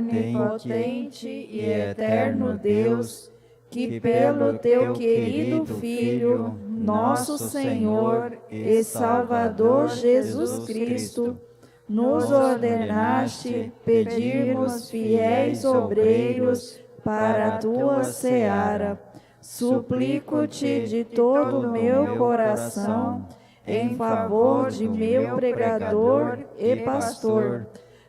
onipotente e eterno Deus, que pelo teu querido Filho nosso Senhor e Salvador Jesus Cristo, nos ordenaste pedirmos fiéis obreiros para a tua seara. Suplico-te de todo o meu coração, em favor de meu pregador e pastor,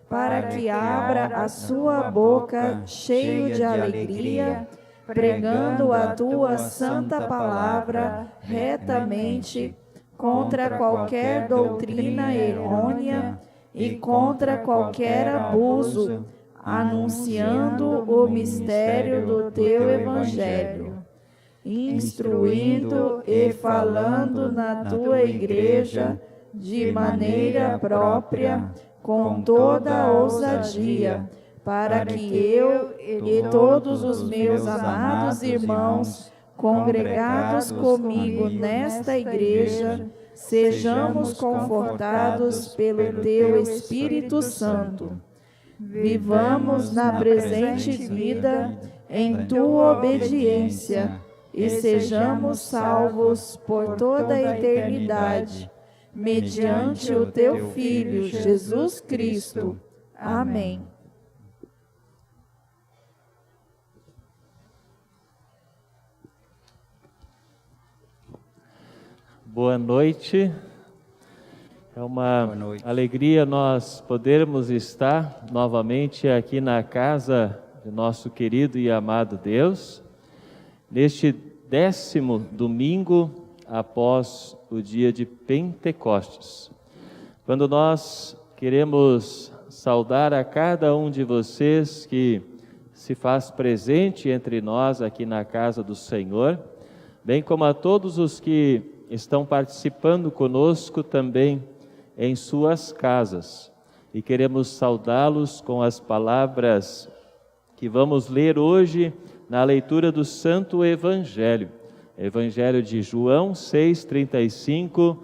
para que abra a sua boca cheio de alegria, pregando a tua santa palavra retamente, contra qualquer doutrina errônea e contra qualquer abuso, anunciando o mistério do teu evangelho, instruindo e falando na tua igreja de maneira própria, com toda a ousadia, para que eu e todos os meus amados irmãos, congregados comigo nesta igreja, sejamos confortados pelo teu Espírito Santo. Vivamos na presente vida em tua obediência e sejamos salvos por toda a eternidade, mediante o teu Filho, Jesus Cristo. Amém. Boa noite. É uma alegria nós podermos estar novamente aqui na casa do nosso querido e amado Deus, neste 10º domingo após o dia de Pentecostes, quando nós queremos saudar a cada um de vocês que se faz presente entre nós aqui na casa do Senhor, bem como a todos os que estão participando conosco também em suas casas. E queremos saudá-los com as palavras que vamos ler hoje na leitura do Santo Evangelho. Evangelho de João 6,35,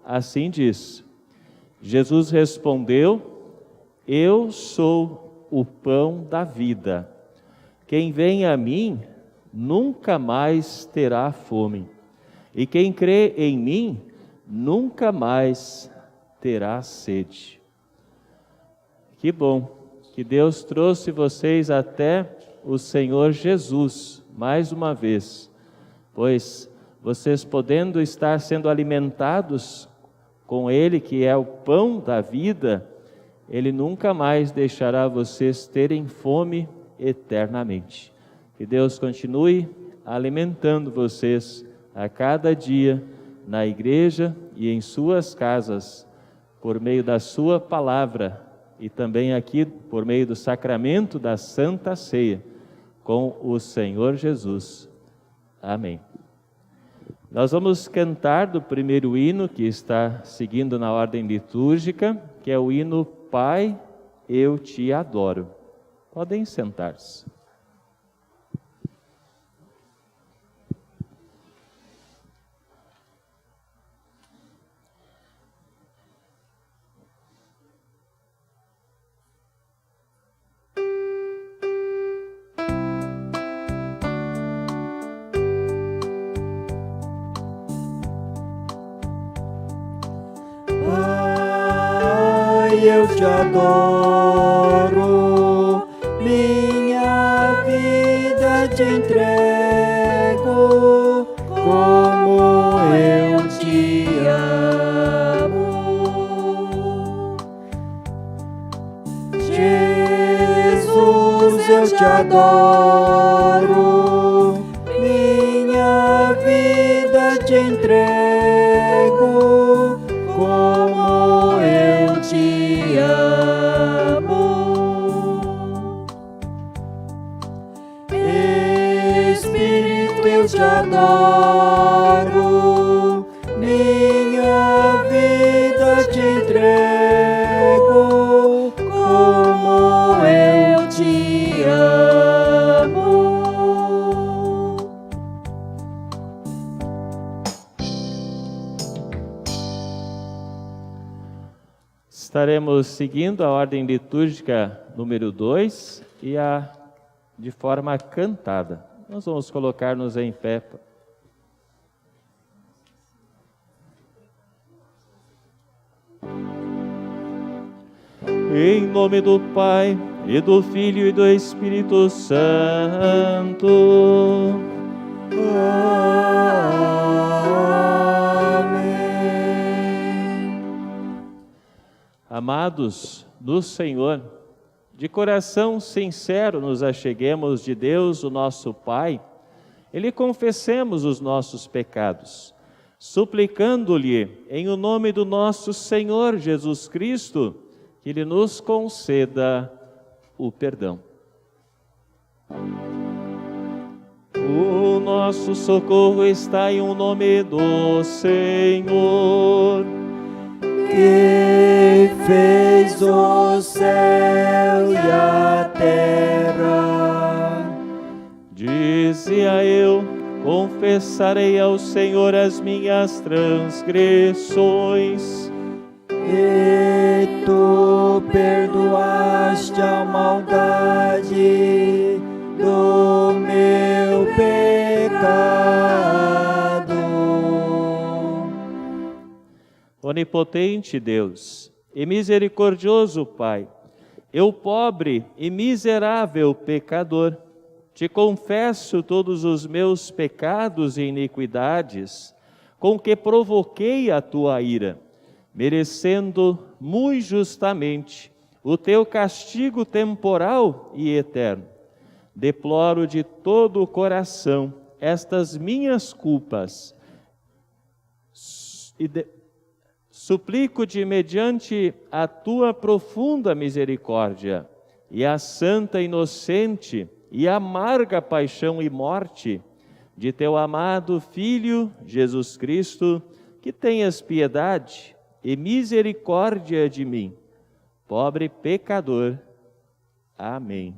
assim diz: Jesus respondeu: Eu sou o pão da vida. Quem vem a mim nunca mais terá fome. E quem crê em mim, nunca mais terá sede. Que bom que Deus trouxe vocês até o Senhor Jesus, mais uma vez, pois vocês podendo estar sendo alimentados com Ele, que é o pão da vida, Ele nunca mais deixará vocês terem fome eternamente. Que Deus continue alimentando vocês a cada dia, na igreja e em suas casas, por meio da sua palavra e também aqui por meio do sacramento da Santa Ceia, com o Senhor Jesus. Amém. Nós vamos cantar do primeiro hino que está seguindo na ordem litúrgica, que é o hino Pai, eu te adoro. Podem sentar-se. Eu te adoro, minha vida te entrego, como eu te amo. Jesus, eu te adoro, minha vida te entrego, como eu te amo. Espírito, eu te adoro, minha vida te entrego, como eu te amo. Estaremos seguindo a ordem litúrgica número 2 e de forma cantada. Nós vamos colocar-nos em pé. Em nome do Pai, e do Filho e do Espírito Santo. Amém. Amados do Senhor, de coração sincero nos acheguemos de Deus, o nosso Pai, e lhe confessemos os nossos pecados, suplicando-lhe, em o nome do nosso Senhor Jesus Cristo, que Ele nos conceda o perdão. O nosso socorro está em o nome do Senhor, que fez o céu e a terra. Dizia eu, confessarei ao Senhor as minhas transgressões, E tu perdoaste a maldade do meu pecado. Onipotente Deus e misericordioso Pai, eu pobre e miserável pecador, te confesso todos os meus pecados e iniquidades, com que provoquei a tua ira, merecendo muito justamente o teu castigo temporal e eterno. Deploro de todo o coração estas minhas culpas e suplico-te, mediante a tua profunda misericórdia e a santa, inocente e amarga paixão e morte de teu amado Filho Jesus Cristo, que tenhas piedade e misericórdia de mim, pobre pecador. Amém.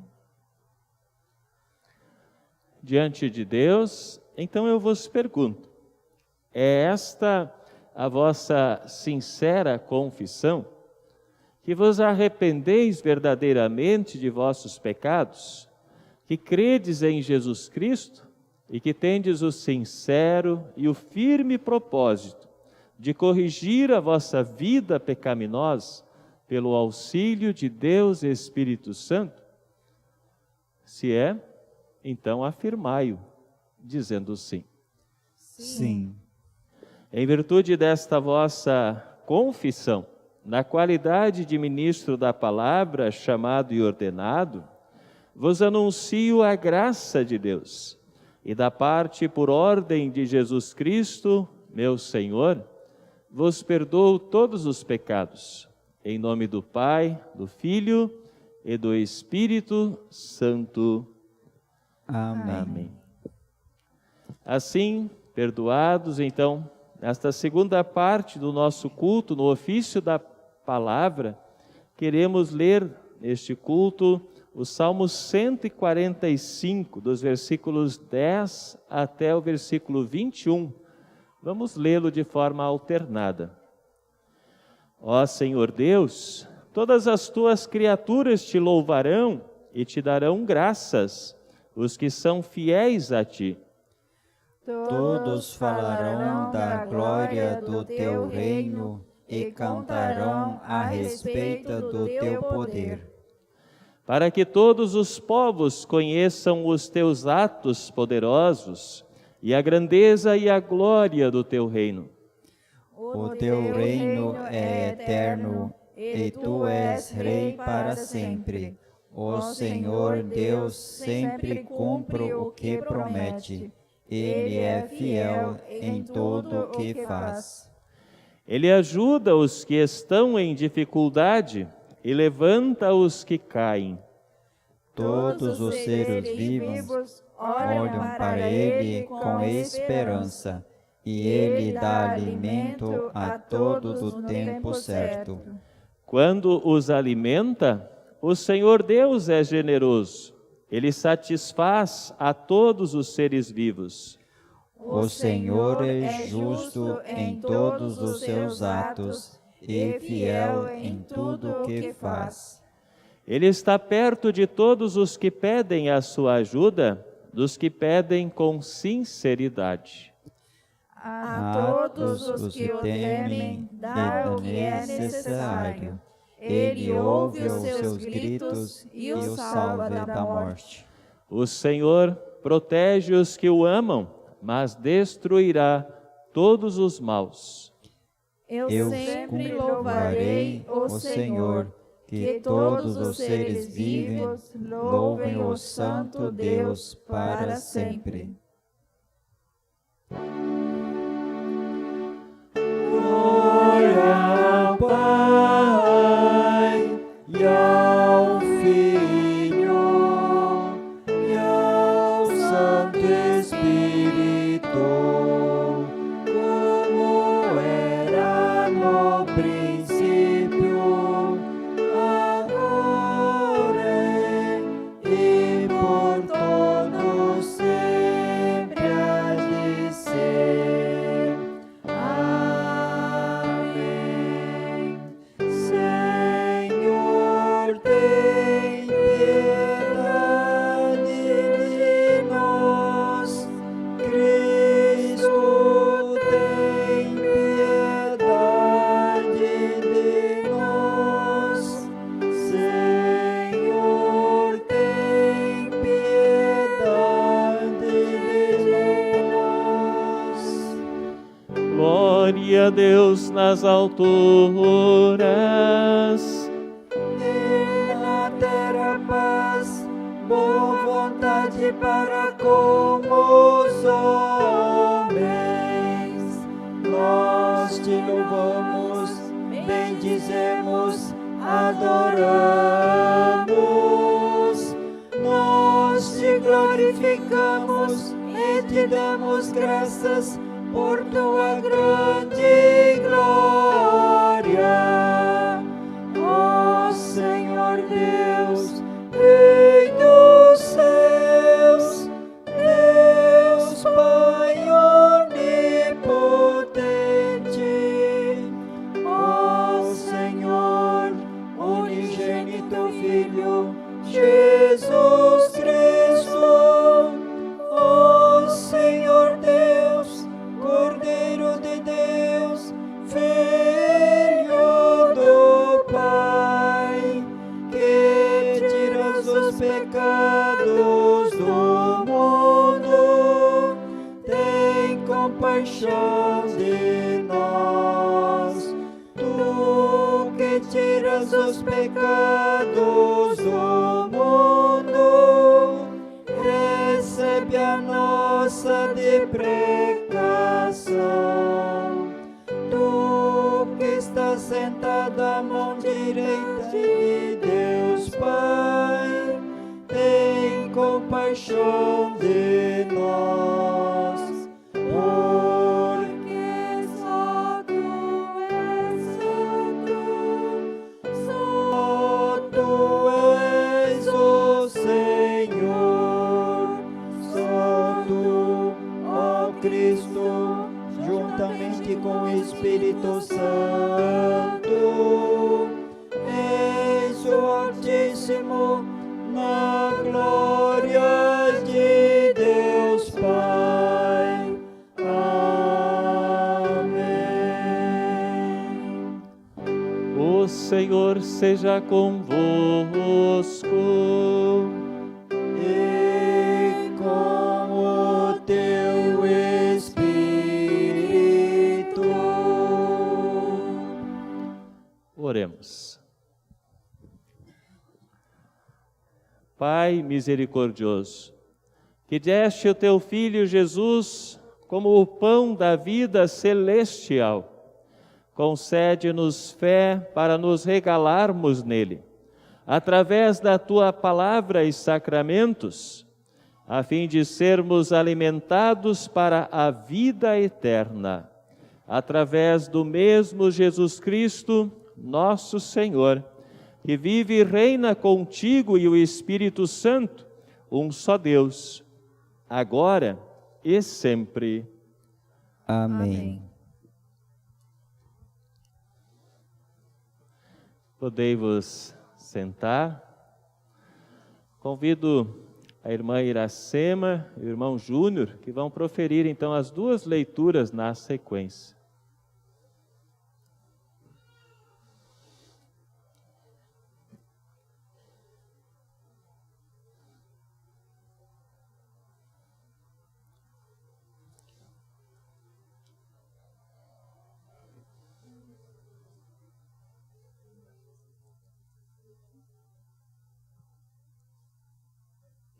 Diante de Deus, então eu vos pergunto, é esta a vossa sincera confissão? Que vos arrependeis verdadeiramente de vossos pecados? Que credes em Jesus Cristo e que tendes o sincero e o firme propósito de corrigir a vossa vida pecaminosa pelo auxílio de Deus Espírito Santo? Se é, então afirmai-o, dizendo sim. Sim. Em virtude desta vossa confissão, na qualidade de ministro da palavra, chamado e ordenado, vos anuncio a graça de Deus, e da parte por ordem de Jesus Cristo, meu Senhor, vos perdoo todos os pecados, em nome do Pai, do Filho e do Espírito Santo. Amém. Amém. Assim, perdoados, então, nesta segunda parte do nosso culto, no ofício da palavra, queremos ler neste culto o Salmo 145, dos versículos 10 até o versículo 21. Vamos lê-lo de forma alternada. Ó Senhor Deus, todas as tuas criaturas te louvarão e te darão graças, os que são fiéis a ti. Todos falarão da glória do teu reino e cantarão a respeito do teu poder. Para que todos os povos conheçam os teus atos poderosos e a grandeza e a glória do teu reino. O teu reino é eterno e tu és rei para sempre. O Senhor Deus sempre cumpre o que promete. Ele é fiel em tudo o que faz. Ele ajuda os que estão em dificuldade e levanta os que caem. Todos os seres vivos olham para Ele com esperança, e Ele dá alimento a todos no tempo certo. Quando os alimenta, o Senhor Deus é generoso. Ele satisfaz a todos os seres vivos. O Senhor é justo em todos os seus atos e fiel em tudo o que faz. Ele está perto de todos os que pedem a sua ajuda, dos que pedem com sinceridade. A todos os que o temem, dá o que é necessário. Ele ouve os seus gritos e o salva da morte. O Senhor protege os que o amam, mas destruirá todos os maus. Eu sempre louvarei o Senhor, que todos os seres vivos louvem o Santo Deus para sempre. Glória ao Pai e ao Filho e ao Santo Espírito, como era no princípio, agora e por todos sempre há de ser. Amém. Senhor, tem piedade de nós. Cristo, tem piedade de nós. Senhor, tem piedade de nós. Glória a Deus nas alturas. E na terra paz, boa vontade para com os homens. Nós te louvamos, bendizemos, adoramos. Nós te glorificamos e te damos graças por tua grande glória. Ó Senhor Deus, Rei dos céus, Deus Pai onipotente, ó Senhor, unigênito Filho, Jesus Cristo, ó Senhor Deus, Cordeiro de Deus, Filho do Pai, que tiras os pecados do mundo, tem compaixão de nós. Tu que tiras os pecados do mundo, recebe a nossa deprecação. Tu que estás sentado à mão direita de Deus Pai, tem compaixão de nós. Porque só tu és santo, só tu és o Senhor, só tu, ó Cristo, juntamente com o Espírito Santo, és o Altíssimo, na glória de Deus Pai. Amém. O Senhor seja convosco. E com o teu Espírito. Oremos. Pai misericordioso, que deste o teu Filho Jesus como o pão da vida celestial, concede-nos fé para nos regalarmos nele, através da tua palavra e sacramentos, a fim de sermos alimentados para a vida eterna, através do mesmo Jesus Cristo, nosso Senhor, que vive e reina contigo e o Espírito Santo, um só Deus, agora e sempre. Amém. Podei-vos sentar. Convido a irmã Iracema e o irmão Júnior, que vão proferir então as duas leituras na sequência.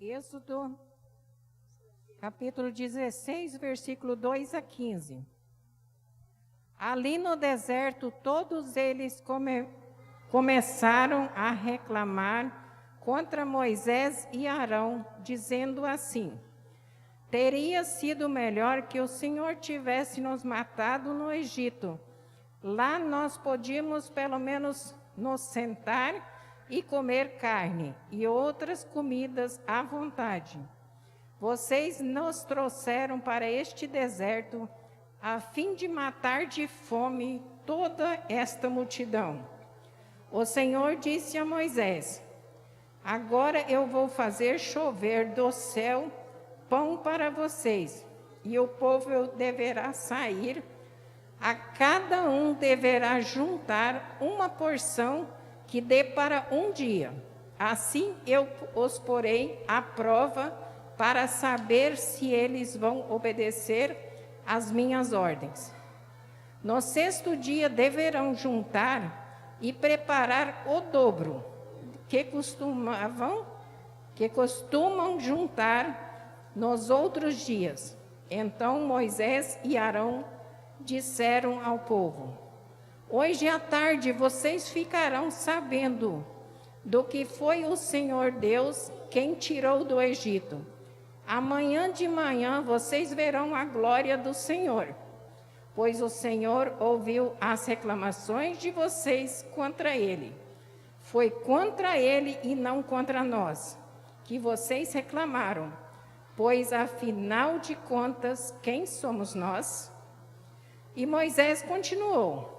Êxodo, capítulo 16, versículo 2 a 15. Ali no deserto, todos eles começaram a reclamar contra Moisés e Arão, dizendo assim: teria sido melhor que o Senhor tivesse nos matado no Egito. Lá nós podíamos pelo menos nos sentar e comer carne e outras comidas à vontade. Vocês nos trouxeram para este deserto a fim de matar de fome toda esta multidão. O Senhor disse a Moisés: agora eu vou fazer chover do céu pão para vocês, e o povo deverá sair, a cada um deverá juntar uma porção que dê para um dia. Assim eu os porei à prova para saber se eles vão obedecer às minhas ordens. No sexto dia deverão juntar e preparar o dobro que costumam juntar nos outros dias. Então Moisés e Arão disseram ao povo: hoje à tarde vocês ficarão sabendo do que foi o Senhor Deus quem tirou do Egito. Amanhã de manhã vocês verão a glória do Senhor, pois o Senhor ouviu as reclamações de vocês contra ele. Foi contra ele e não contra nós que vocês reclamaram, pois afinal de contas, quem somos nós? E Moisés continuou: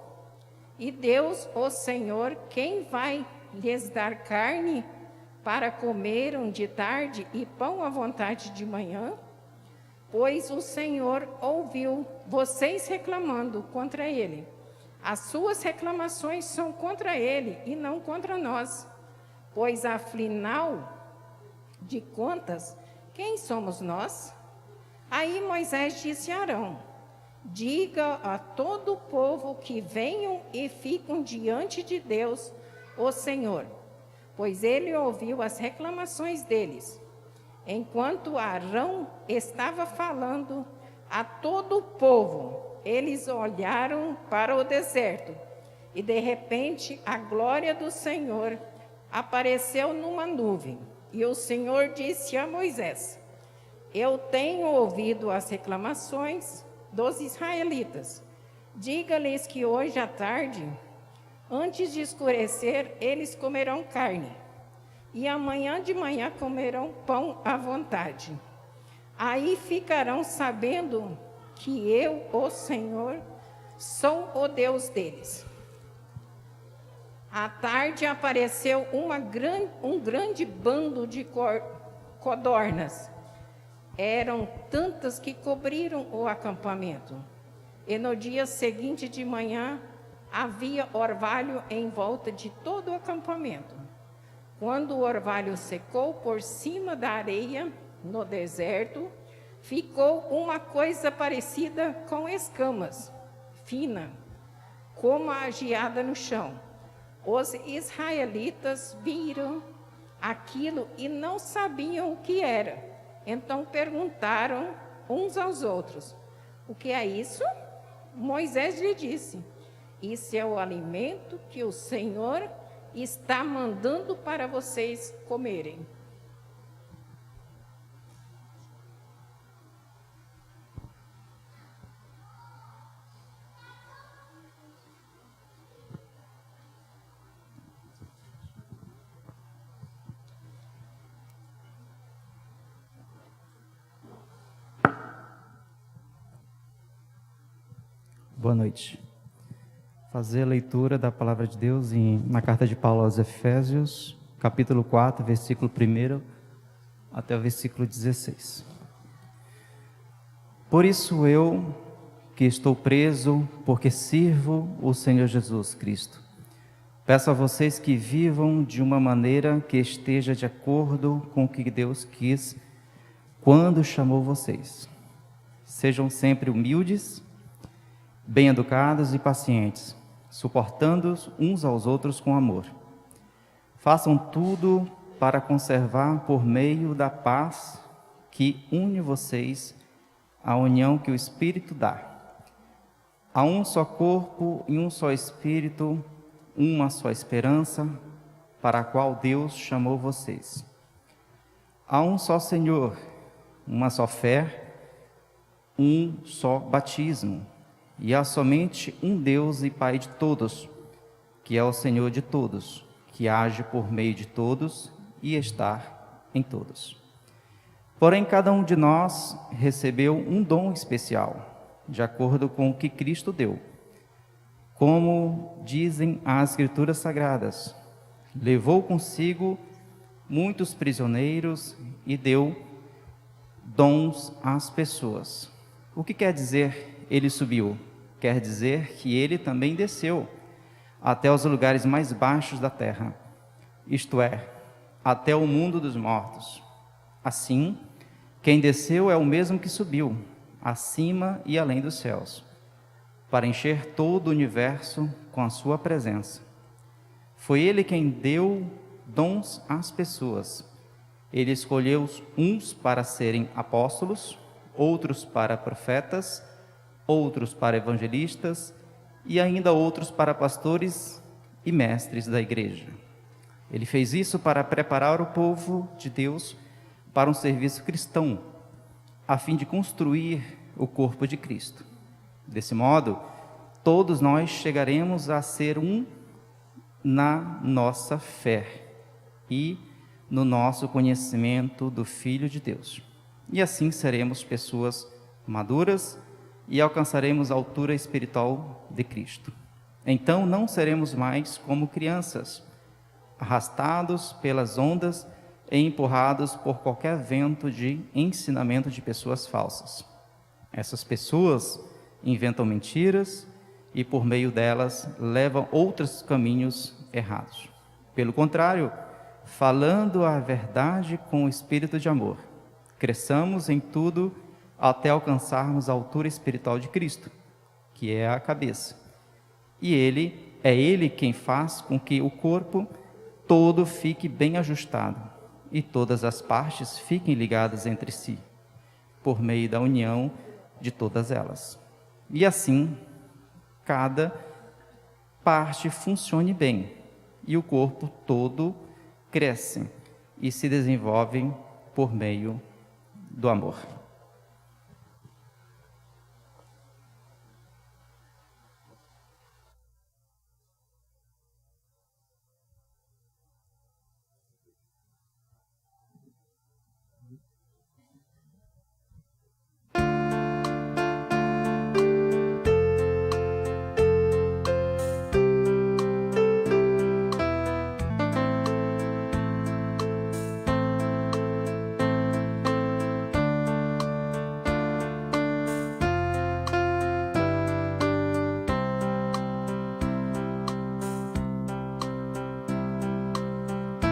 e Deus, o Senhor, quem vai lhes dar carne para comerem de tarde e pão à vontade de manhã? Pois o Senhor ouviu vocês reclamando contra ele. As suas reclamações são contra ele e não contra nós. Pois afinal de contas, quem somos nós? Aí Moisés disse a Arão: diga a todo o povo que venham e fiquem diante de Deus, o Senhor, pois ele ouviu as reclamações deles. Enquanto Arão estava falando a todo o povo, eles olharam para o deserto, e de repente a glória do Senhor apareceu numa nuvem. E o Senhor disse a Moisés: eu tenho ouvido as reclamações dos israelitas. Diga-lhes que hoje à tarde, antes de escurecer, eles comerão carne, e amanhã de manhã comerão pão à vontade. Aí ficarão sabendo que eu, o Senhor, sou o Deus deles. À tarde apareceu um grande bando de codornas. Eram tantas que cobriram o acampamento. E no dia seguinte de manhã, havia orvalho em volta de todo o acampamento. Quando o orvalho secou por cima da areia, no deserto, ficou uma coisa parecida com escamas, fina, como a geada no chão. Os israelitas viram aquilo e não sabiam o que era. Então perguntaram uns aos outros: o que é isso? Moisés lhe disse: isso é o alimento que o Senhor está mandando para vocês comerem. Boa noite. Fazer a leitura da palavra de Deus na carta de Paulo aos Efésios, capítulo 4, versículo 1 até o versículo 16. Por isso eu, que estou preso, porque sirvo o Senhor Jesus Cristo, peço a vocês que vivam de uma maneira que esteja de acordo com o que Deus quis quando chamou vocês. Sejam sempre humildes, bem-educados e pacientes, suportando uns aos outros com amor. Façam tudo para conservar por meio da paz que une vocês, a união que o Espírito dá. Há um só corpo e um só Espírito, uma só esperança, para a qual Deus chamou vocês. Há um só Senhor, uma só fé, um só batismo, e há somente um Deus e Pai de todos, que é o Senhor de todos, que age por meio de todos e está em todos. Porém, cada um de nós recebeu um dom especial, de acordo com o que Cristo deu. Como dizem as Escrituras Sagradas, levou consigo muitos prisioneiros e deu dons às pessoas. O que quer dizer ele subiu? Quer dizer que ele também desceu até os lugares mais baixos da terra, isto é, até o mundo dos mortos. Assim, quem desceu é o mesmo que subiu, acima e além dos céus, para encher todo o universo com a sua presença. Foi ele quem deu dons às pessoas. Ele escolheu uns para serem apóstolos, outros para profetas, outros para evangelistas e ainda outros para pastores e mestres da igreja. Ele fez isso para preparar o povo de Deus para um serviço cristão, a fim de construir o corpo de Cristo. Desse modo, todos nós chegaremos a ser um na nossa fé e no nosso conhecimento do Filho de Deus. E assim seremos pessoas maduras e alcançaremos a altura espiritual de Cristo. Então não seremos mais como crianças, arrastados pelas ondas e empurrados por qualquer vento de ensinamento de pessoas falsas. Essas pessoas inventam mentiras e por meio delas levam outros caminhos errados. Pelo contrário, falando a verdade com o espírito de amor, cresçamos em tudo até alcançarmos a altura espiritual de Cristo, que é a cabeça. E Ele quem faz com que o corpo todo fique bem ajustado e todas as partes fiquem ligadas entre si, por meio da união de todas elas. E assim, cada parte funcione bem e o corpo todo cresce e se desenvolve por meio do amor.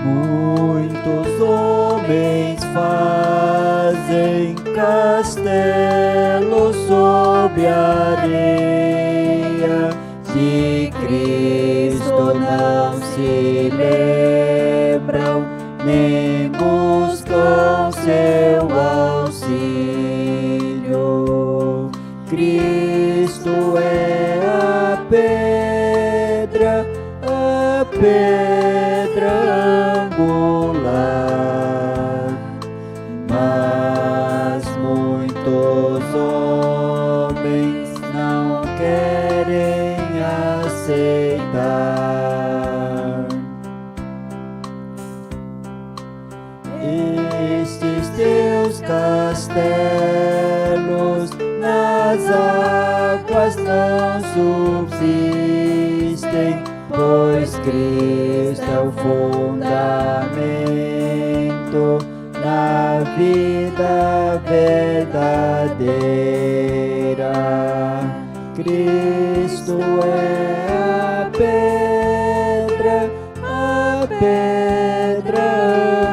Muitos homens fazem castelos sob a areia, de Cristo não se lembram, nem buscam seu auxílio. Cristo é a pedra angular, mas muitos homens não querem aceitar. Estes teus castelos nas águas não subsistem, pois Cristo é o fundamento na vida verdadeira. Cristo é a pedra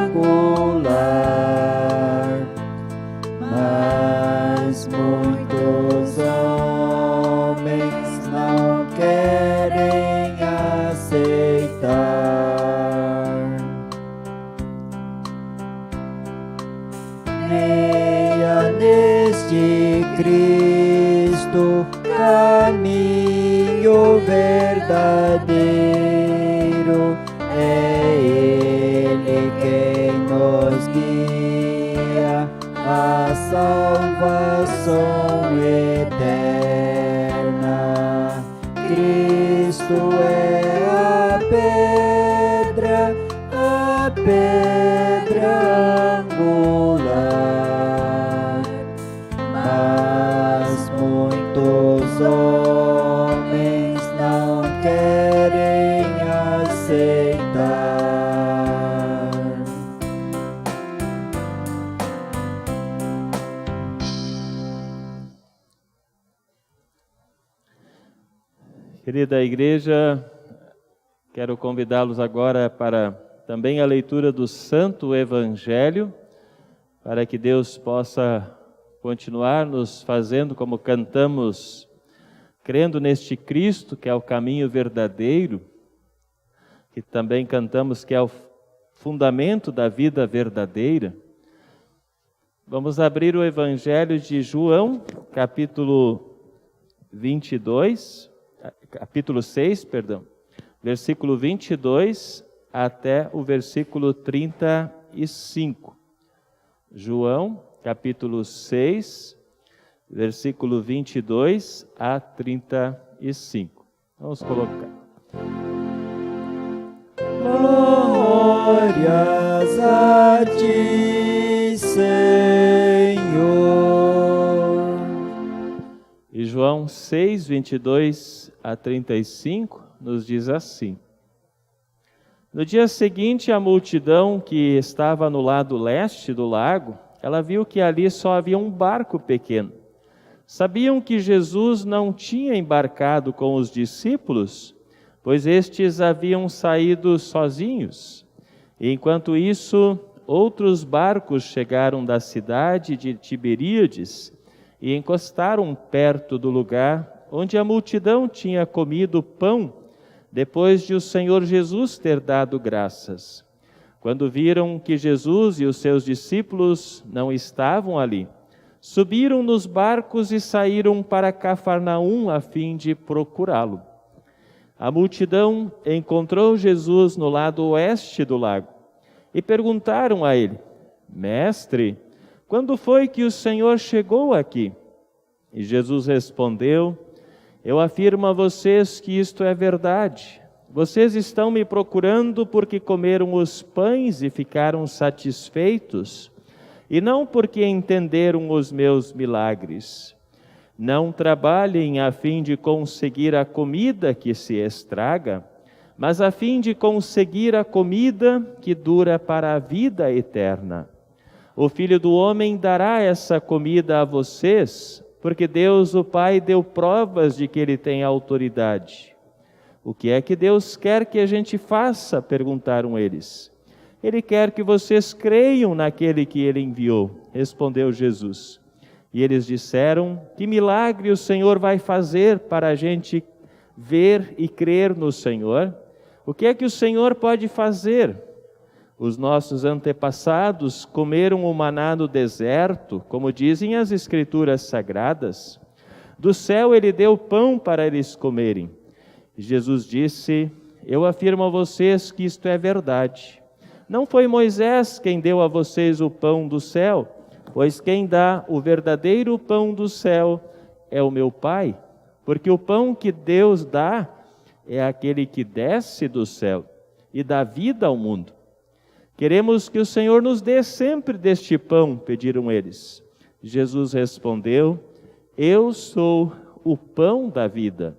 angular, mas muitos homens não querem aceitar. creia neste Cristo, caminho verdadeiro, é Ele quem nos guia a salvação eterna. Cristo é a pedra angular, mas muitos homens não querem aceitar. Querida igreja, quero convidá-los agora para também a leitura do Santo Evangelho, para que Deus possa continuar nos fazendo, como cantamos, crendo neste Cristo, que é o caminho verdadeiro, que também cantamos que é o fundamento da vida verdadeira. Vamos abrir o Evangelho de João, capítulo 6, versículo 22 até o versículo 35. João, capítulo 6, versículo 22 a 35. Vamos colocar. Glórias a ti, Senhor. E João 6, 22 a 35 nos diz assim: No dia seguinte, a multidão que estava no lado leste do lago, ela viu que ali só havia um barco pequeno. Sabiam que Jesus não tinha embarcado com os discípulos, pois estes haviam saído sozinhos. E enquanto isso, outros barcos chegaram da cidade de Tiberíades e encostaram perto do lugar onde a multidão tinha comido pão, depois de o Senhor Jesus ter dado graças. Quando viram que Jesus e os seus discípulos não estavam ali, subiram nos barcos e saíram para Cafarnaum a fim de procurá-lo. A multidão encontrou Jesus no lado oeste do lago e perguntaram a ele: Mestre, quando foi que o Senhor chegou aqui? E Jesus respondeu: Eu afirmo a vocês que isto é verdade. Vocês estão me procurando porque comeram os pães e ficaram satisfeitos, e não porque entenderam os meus milagres. Não trabalhem a fim de conseguir a comida que se estraga, mas a fim de conseguir a comida que dura para a vida eterna. O Filho do Homem dará essa comida a vocês, porque Deus, o Pai, deu provas de que Ele tem autoridade. O que é que Deus quer que a gente faça? Perguntaram eles. Ele quer que vocês creiam naquele que Ele enviou, respondeu Jesus. E eles disseram: Que milagre o Senhor vai fazer para a gente ver e crer no Senhor? O que é que o Senhor pode fazer? Os nossos antepassados comeram o maná no deserto, como dizem as Escrituras Sagradas. Do céu Ele deu pão para eles comerem. Jesus disse: Eu afirmo a vocês que isto é verdade. Não foi Moisés quem deu a vocês o pão do céu, pois quem dá o verdadeiro pão do céu é o meu Pai, porque o pão que Deus dá é aquele que desce do céu e dá vida ao mundo. Queremos que o Senhor nos dê sempre deste pão, pediram eles. Jesus respondeu: Eu sou o pão da vida.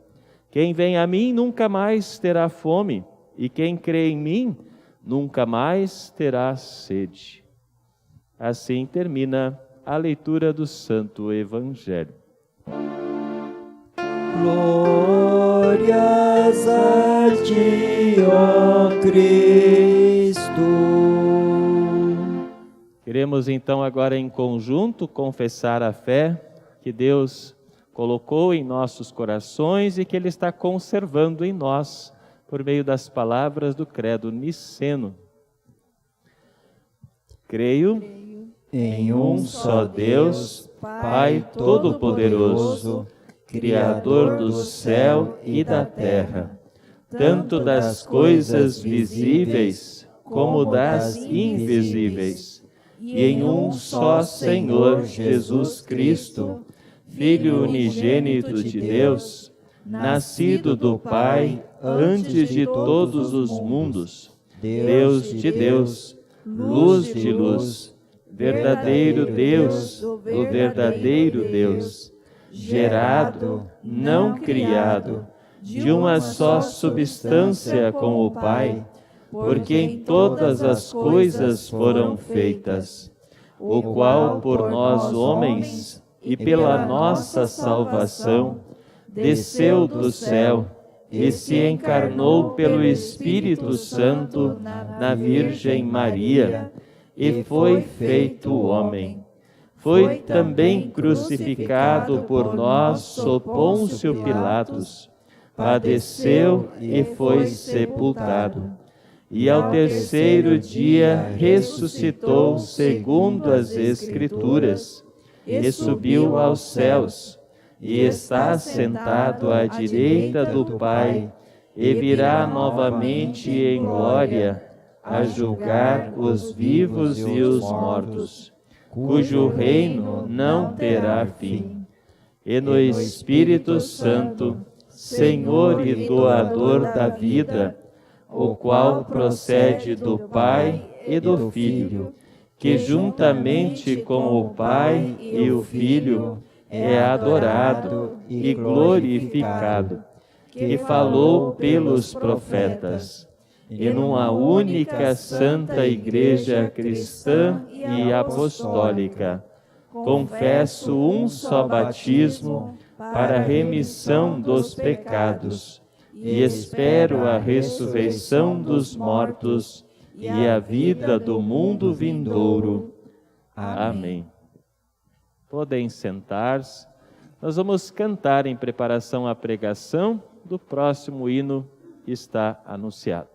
Quem vem a mim nunca mais terá fome, e quem crê em mim nunca mais terá sede. Assim termina a leitura do Santo Evangelho. Glórias a ti, ó Cristo. Queremos então agora em conjunto confessar a fé que Deus colocou em nossos corações e que Ele está conservando em nós por meio das palavras do credo niceno. Creio em um só Deus, Pai Todo-Poderoso, Criador do céu e da terra, tanto das coisas visíveis como das invisíveis, e em um só Senhor Jesus Cristo, Filho unigênito de Deus, nascido do Pai antes de todos os mundos, Deus de Deus, luz de luz, verdadeiro Deus do verdadeiro Deus, gerado, não criado, de uma só substância com o Pai, por quem todas as coisas foram feitas, o qual por nós homens e pela nossa salvação desceu do céu e se encarnou pelo Espírito Santo na Virgem Maria e foi feito homem. Foi também crucificado por nós sob Pôncio Pilatos, padeceu e foi sepultado. E ao terceiro dia ressuscitou segundo as Escrituras, e subiu aos céus, e está sentado à direita do Pai, e virá novamente em glória a julgar os vivos e os mortos, cujo reino não terá fim. E no Espírito Santo, Senhor e doador da vida, o qual procede do Pai e do Filho, que juntamente com o Pai e o Filho é adorado e glorificado, que falou pelos profetas, e numa única santa Igreja cristã e apostólica, confesso um só batismo para a remissão dos pecados, e espero a ressurreição dos mortos e a vida do mundo vindouro. Amém. Podem sentar-se. Nós vamos cantar em preparação à pregação do próximo hino que está anunciado.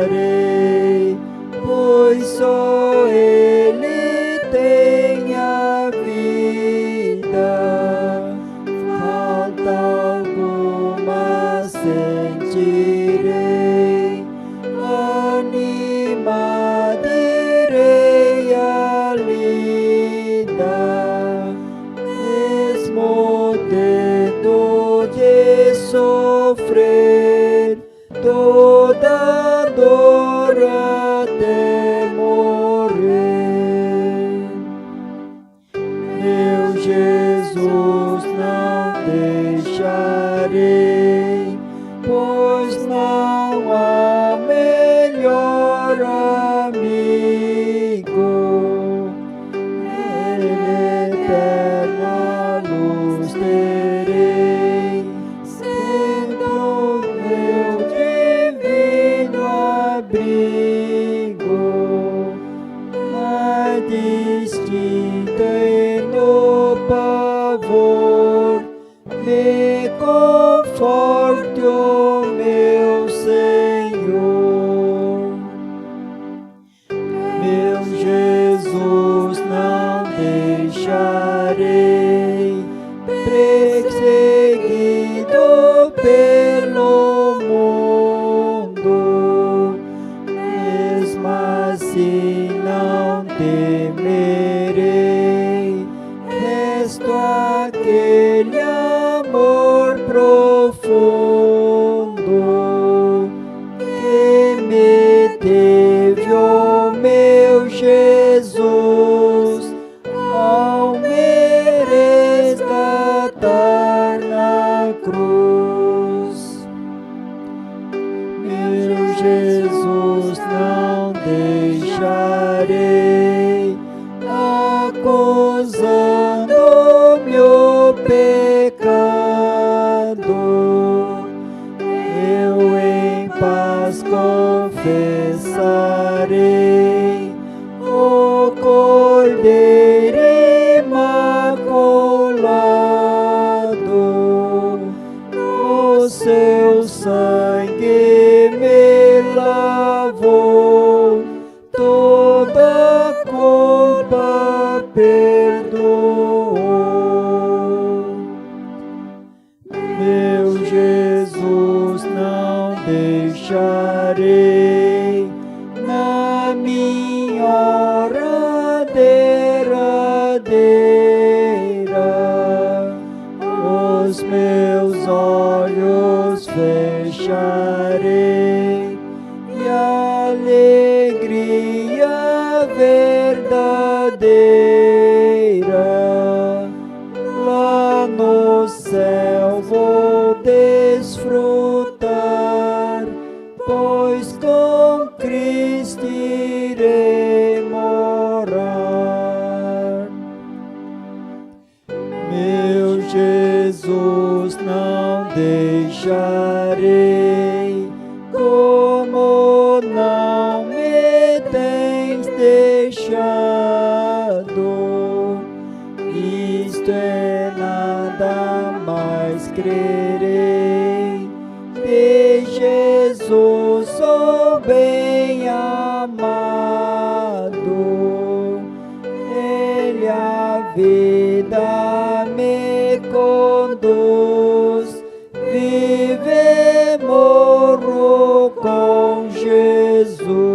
Deixarei, pois só Ele tem a vida. Falta alguma sentirei, animada irei a lida, mesmo tendo de sofrer toda dor até morrer. Meu Jesus, não deixarei, pois não há melhor amigo. Ele eterna luz terei, sendo meu divino abrigo, na distinta e no pavor, me conforte, o meu Senhor. Meu Jesus, não deixarei, perseguido pelo mundo, mesmo assim não temerei, resto aquele amor profundo que me teve, o meu Jesus, ao me resgatar na cruz. Meu Jesus, não deixarei, acusando meu pecado, eu pois confessarei o Cordeiro Imaculado, o seu sangue me lavou, toda culpa perdoou. Meu Jesus, não deixarei na minha hora derradeira, os meus olhos fecharei e a alegria verdadeira lá no céu vou desfrutar, pois com Cristo irei morar. Meu Jesus, não deixarei, como não me tens deixado. Isto é nada mais crerei, de Jesus sou bem amado, Ele a vida me conduz, vive morro com Jesus.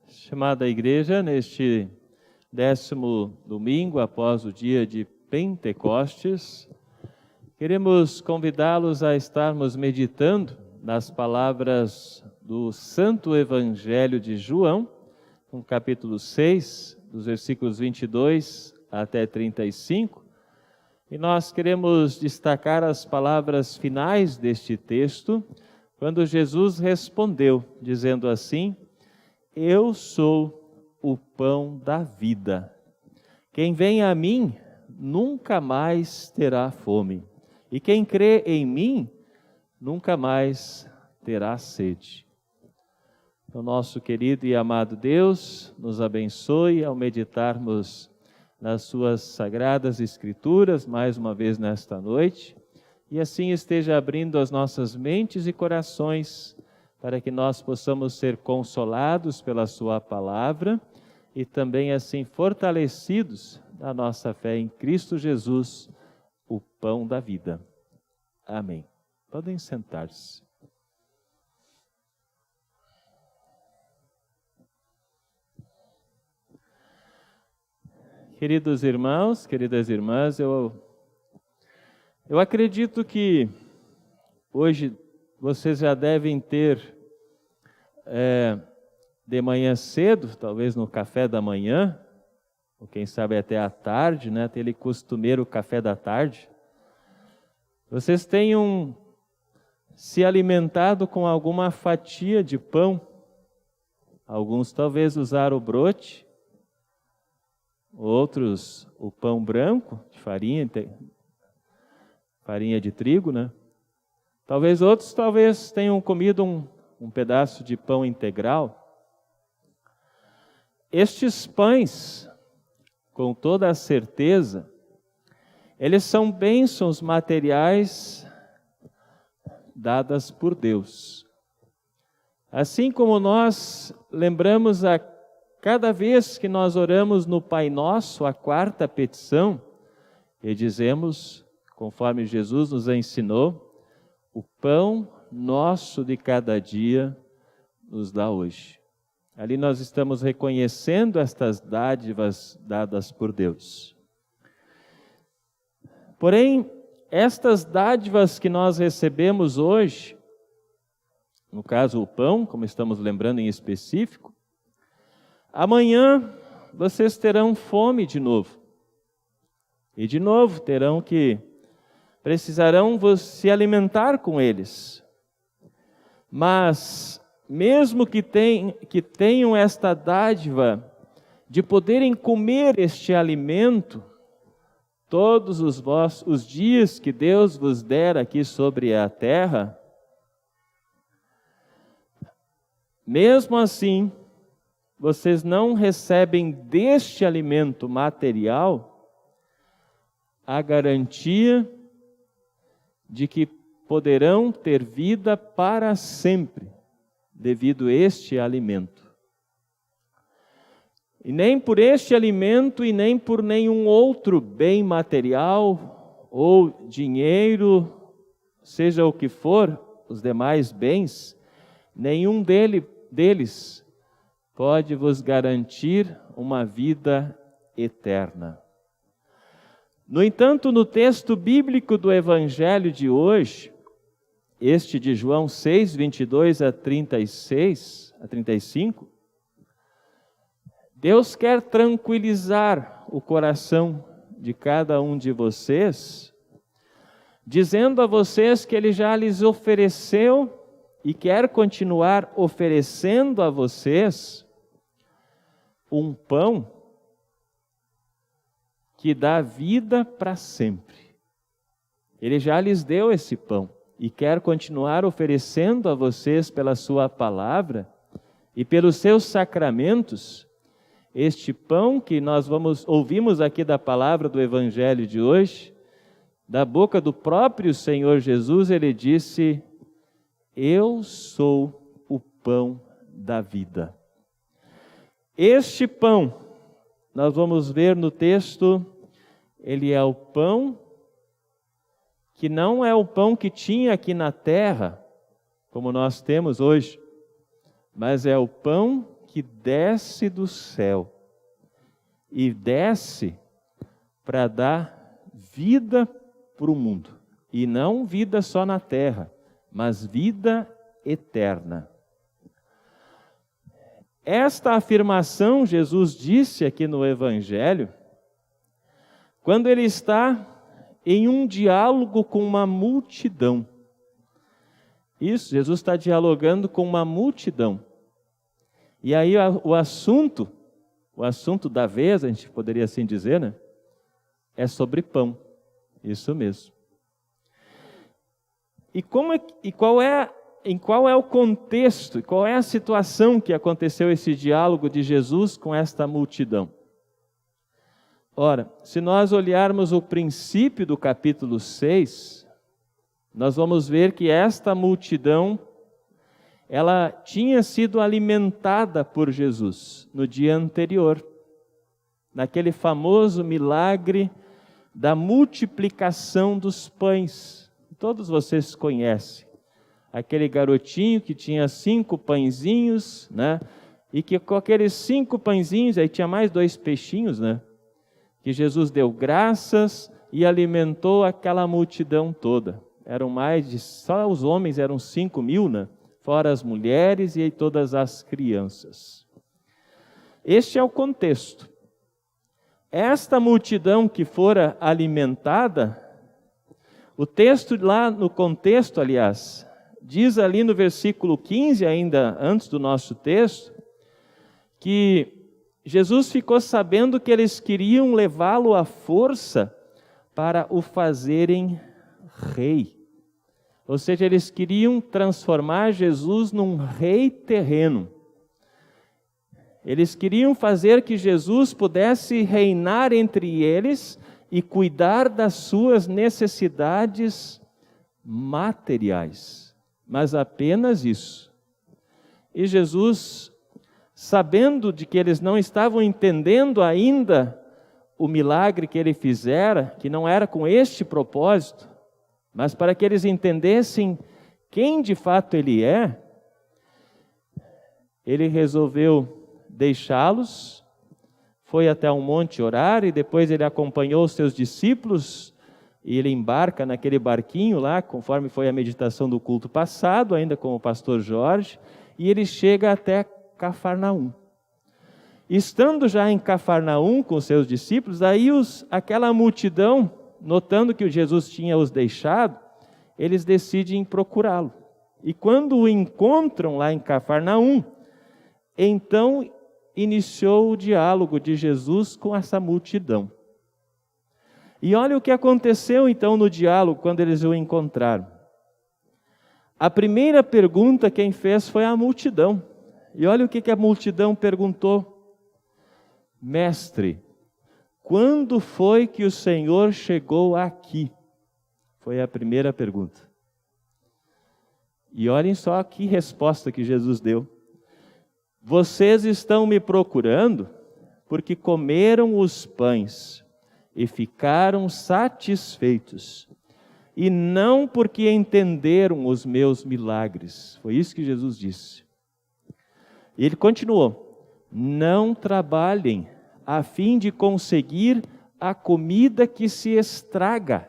Chamada a igreja neste 10º domingo após o dia de Pentecostes, queremos convidá-los a estarmos meditando nas palavras do Santo Evangelho de João, no capítulo 6, dos versículos 22 até 35, e nós queremos destacar as palavras finais deste texto, quando Jesus respondeu, dizendo assim: Eu sou o pão da vida. Quem vem a mim nunca mais terá fome, e quem crê em mim nunca mais terá sede. O nosso querido e amado Deus nos abençoe ao meditarmos nas suas sagradas Escrituras, mais uma vez nesta noite, e assim esteja abrindo as nossas mentes e corações para que nós possamos ser consolados pela sua palavra e também assim fortalecidos na nossa fé em Cristo Jesus, o pão da vida. Amém. Podem sentar-se. Queridos irmãos, queridas irmãs, eu acredito que hoje vocês já devem ter, de manhã cedo, talvez no café da manhã, ou quem sabe até à tarde, né, aquele costumeiro café da tarde, vocês tenham se alimentado com alguma fatia de pão. Alguns talvez usaram o brote, outros o pão branco, de farinha de trigo, né? Talvez outros tenham comido um pedaço de pão integral. Estes pães, com toda a certeza, eles são bênçãos materiais dadas por Deus. Assim como nós lembramos a cada vez que nós oramos no Pai Nosso, a quarta petição, e dizemos, conforme Jesus nos ensinou, o pão nosso de cada dia nos dá hoje. Ali nós estamos reconhecendo estas dádivas dadas por Deus. Porém, estas dádivas que nós recebemos hoje, no caso o pão, como estamos lembrando em específico, amanhã vocês terão fome de novo. E de novo precisarão se alimentar com eles. Mas, mesmo que tenham esta dádiva de poderem comer este alimento, todos os dias que Deus vos der aqui sobre a terra, mesmo assim, vocês não recebem deste alimento material a garantia de que poderão ter vida para sempre, devido a este alimento. E nem por este alimento e nem por nenhum outro bem material ou dinheiro, seja o que for, os demais bens, nenhum deles pode vos garantir uma vida eterna. No entanto, no texto bíblico do Evangelho de hoje, este de João 6, 22 a 35, Deus quer tranquilizar o coração de cada um de vocês, dizendo a vocês que Ele já lhes ofereceu e quer continuar oferecendo a vocês um pão que dá vida para sempre. Ele já lhes deu esse pão e quer continuar oferecendo a vocês pela sua palavra e pelos seus sacramentos este pão que nós ouvimos aqui da palavra do Evangelho de hoje, da boca do próprio Senhor Jesus. Ele disse: eu sou o pão da vida. Este pão, nós vamos ver no texto, ele é o pão que não é o pão que tinha aqui na terra, como nós temos hoje, mas é o pão que desce do céu e desce para dar vida para o mundo. E não vida só na terra, mas vida eterna. Esta afirmação Jesus disse aqui no Evangelho, quando ele está em um diálogo com uma multidão. Isso, Jesus está dialogando com uma multidão. E aí o assunto da vez, a gente poderia assim dizer, né? É sobre pão. Isso mesmo. E qual é o contexto, qual é a situação que aconteceu esse diálogo de Jesus com esta multidão? Ora, se nós olharmos o princípio do capítulo 6, nós vamos ver que esta multidão, ela tinha sido alimentada por Jesus no dia anterior, naquele famoso milagre da multiplicação dos pães. Todos vocês conhecem. Aquele garotinho que tinha 5 pãezinhos, né? E que com aqueles 5 pãezinhos, aí tinha mais 2 peixinhos, né? Que Jesus deu graças e alimentou aquela multidão toda. Eram só os homens eram 5.000, né? Fora as mulheres e todas as crianças. Este é o contexto. Esta multidão que fora alimentada, o texto lá no contexto, aliás, diz ali no versículo 15, ainda antes do nosso texto, que Jesus ficou sabendo que eles queriam levá-lo à força para o fazerem rei. Ou seja, eles queriam transformar Jesus num rei terreno. Eles queriam fazer que Jesus pudesse reinar entre eles e cuidar das suas necessidades materiais. Mas apenas isso. E Jesus, sabendo de que eles não estavam entendendo ainda o milagre que ele fizera, que não era com este propósito, mas para que eles entendessem quem de fato ele é, ele resolveu deixá-los, foi até um monte orar e depois ele acompanhou os seus discípulos e ele embarca naquele barquinho lá, conforme foi a meditação do culto passado, ainda com o pastor Jorge, e ele chega até Cafarnaum. Estando já em Cafarnaum com os seus discípulos, aí aquela multidão, notando que Jesus tinha os deixado, eles decidem procurá-lo. E quando o encontram lá em Cafarnaum, então iniciou o diálogo de Jesus com essa multidão. E olha o que aconteceu então no diálogo quando eles o encontraram. A primeira pergunta quem fez foi a multidão. E olha o que a multidão perguntou. Mestre, quando foi que o Senhor chegou aqui? Foi a primeira pergunta. E olhem só que resposta que Jesus deu. Vocês estão me procurando porque comeram os pães e ficaram satisfeitos, e não porque entenderam os meus milagres. Foi isso que Jesus disse. E ele continuou: não trabalhem a fim de conseguir a comida que se estraga,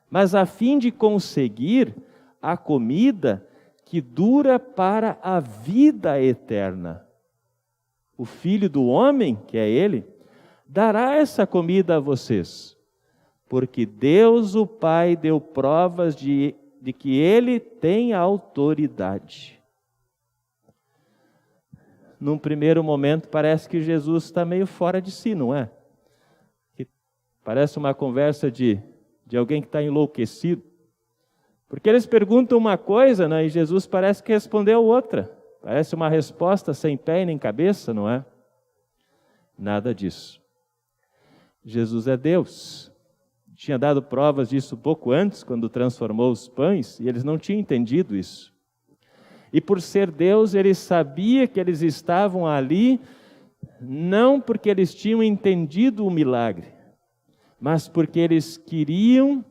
mas a fim de conseguir a comida que dura para a vida eterna. O Filho do Homem, que é Ele, dará essa comida a vocês, porque Deus o Pai deu provas de que Ele tem autoridade. Num primeiro momento parece que Jesus está meio fora de si, não é? Parece uma conversa de alguém que está enlouquecido. Porque eles perguntam uma coisa, né, e Jesus parece que respondeu outra. Parece uma resposta sem pé e nem cabeça, não é? Nada disso. Jesus é Deus. Tinha dado provas disso pouco antes, quando transformou os pães, e eles não tinham entendido isso. E por ser Deus, ele sabia que eles estavam ali, não porque eles tinham entendido o milagre, mas porque eles queriam,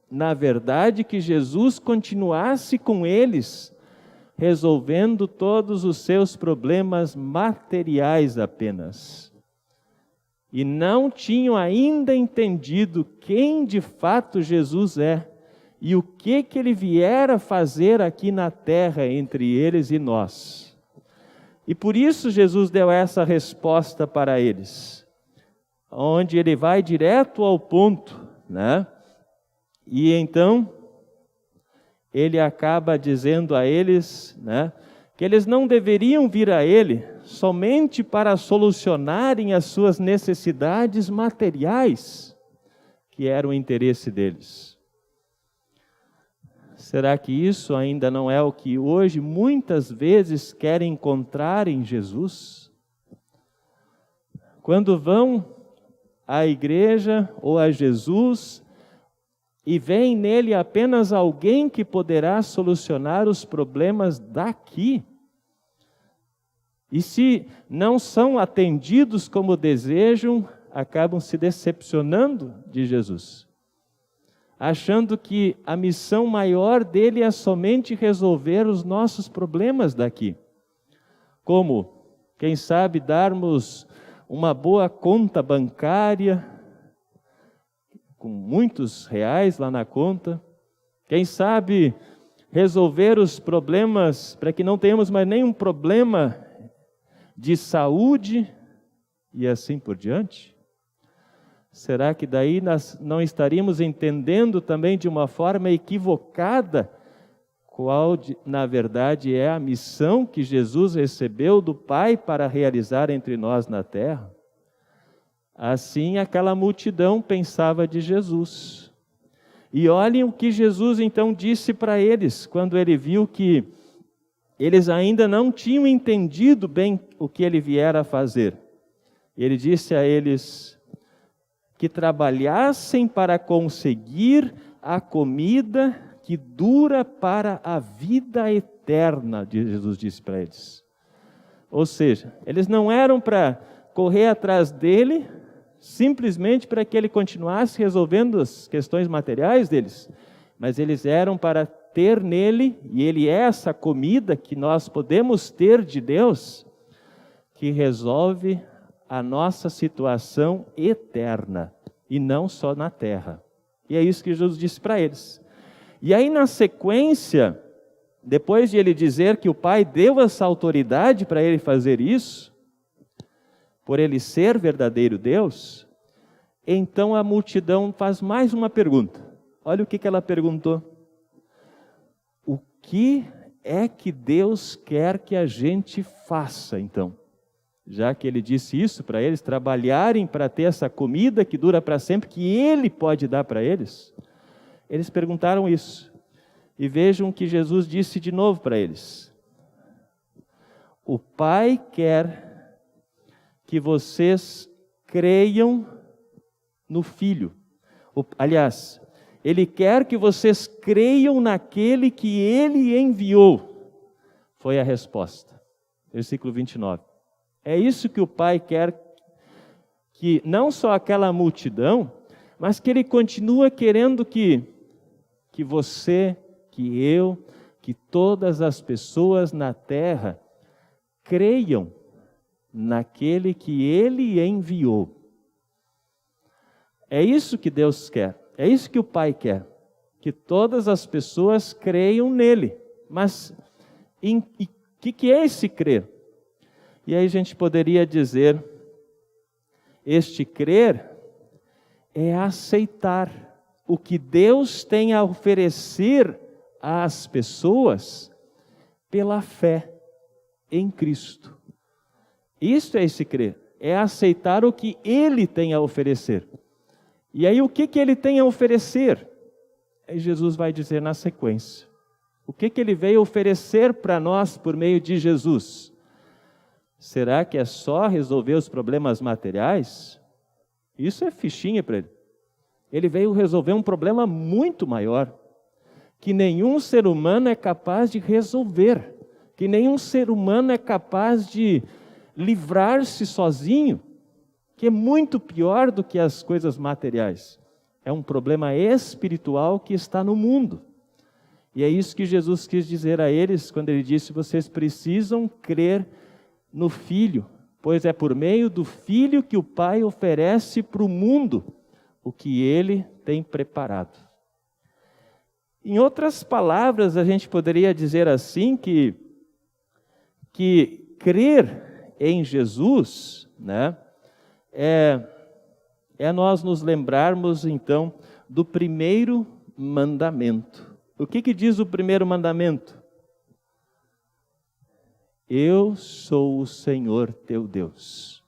na verdade, que Jesus continuasse com eles, resolvendo todos os seus problemas materiais apenas. E não tinham ainda entendido quem de fato Jesus é e o que ele viera fazer aqui na terra entre eles e nós. E por isso Jesus deu essa resposta para eles, onde ele vai direto ao ponto, né? E então ele acaba dizendo a eles, né, que eles não deveriam vir a ele somente para solucionarem as suas necessidades materiais, que era o interesse deles. Será que isso ainda não é o que hoje muitas vezes querem encontrar em Jesus? Quando vão à igreja ou a Jesus e veem nele apenas alguém que poderá solucionar os problemas daqui, e se não são atendidos como desejam, acabam se decepcionando de Jesus, achando que a missão maior dele é somente resolver os nossos problemas daqui. Como, quem sabe, darmos uma boa conta bancária, com muitos reais lá na conta. Quem sabe resolver os problemas para que não tenhamos mais nenhum problema de saúde e assim por diante? Será que daí nós não estaríamos entendendo também de uma forma equivocada qual, na verdade, é a missão que Jesus recebeu do Pai para realizar entre nós na terra? Assim, aquela multidão pensava de Jesus. E olhem o que Jesus então disse para eles, quando ele viu que eles ainda não tinham entendido bem o que ele viera fazer. Ele disse a eles que trabalhassem para conseguir a comida que dura para a vida eterna, Jesus disse para eles. Ou seja, eles não eram para correr atrás dele, simplesmente para que ele continuasse resolvendo as questões materiais deles, mas eles eram para ter nele, e ele é essa comida que nós podemos ter de Deus, que resolve a nossa situação eterna, e não só na terra. E é isso que Jesus disse para eles. E aí na sequência, depois de ele dizer que o Pai deu essa autoridade para ele fazer isso, por ele ser verdadeiro Deus, então a multidão faz mais uma pergunta. Olha o que ela perguntou. O que é que Deus quer que a gente faça, então? já que ele disse isso para eles, trabalharem para ter essa comida que dura para sempre, que ele pode dar para eles, eles perguntaram isso. E vejam que Jesus disse de novo para eles: o Pai quer que vocês creiam no Filho. Aliás, Ele quer que vocês creiam naquele que Ele enviou. Foi a resposta. Versículo 29. É isso que o Pai quer, que não só aquela multidão, mas que Ele continua querendo que você, que eu, que todas as pessoas na terra creiam naquele que Ele enviou. É isso que Deus quer, é isso que o Pai quer, que todas as pessoas creiam nele. Mas o que é esse crer? E aí a gente poderia dizer, este crer é aceitar o que Deus tem a oferecer às pessoas pela fé em Cristo. Isso é esse crer, é aceitar o que Ele tem a oferecer. E aí o que Ele tem a oferecer? Aí Jesus vai dizer na sequência. O que Ele veio oferecer para nós por meio de Jesus? Será que é só resolver os problemas materiais? Isso é fichinha para Ele. Ele veio resolver um problema muito maior, que nenhum ser humano é capaz de resolver, que nenhum ser humano é capaz de livrar-se sozinho, que é muito pior do que as coisas materiais. É um problema espiritual que está no mundo. E é isso que Jesus quis dizer a eles quando Ele disse: vocês precisam crer no Filho, pois é por meio do Filho que o Pai oferece para o mundo o que Ele tem preparado. Em outras palavras, a gente poderia dizer assim que crer em Jesus, né, é nós nos lembrarmos então do primeiro mandamento. O que diz o primeiro mandamento? Eu sou o Senhor teu Deus.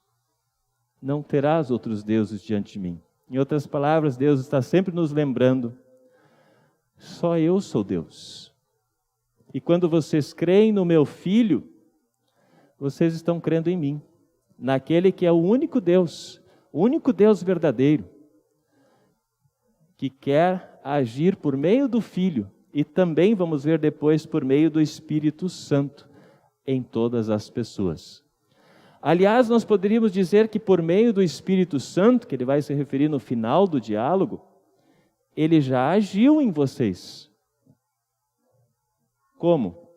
Não terás outros deuses diante de mim. Em outras palavras, Deus está sempre nos lembrando: só eu sou Deus. E quando vocês creem no meu Filho, vocês estão crendo em mim, naquele que é o único Deus verdadeiro, que quer agir por meio do Filho, e também, vamos ver depois, por meio do Espírito Santo, em todas as pessoas. Aliás, nós poderíamos dizer que por meio do Espírito Santo, que ele vai se referir no final do diálogo, ele já agiu em vocês. Como?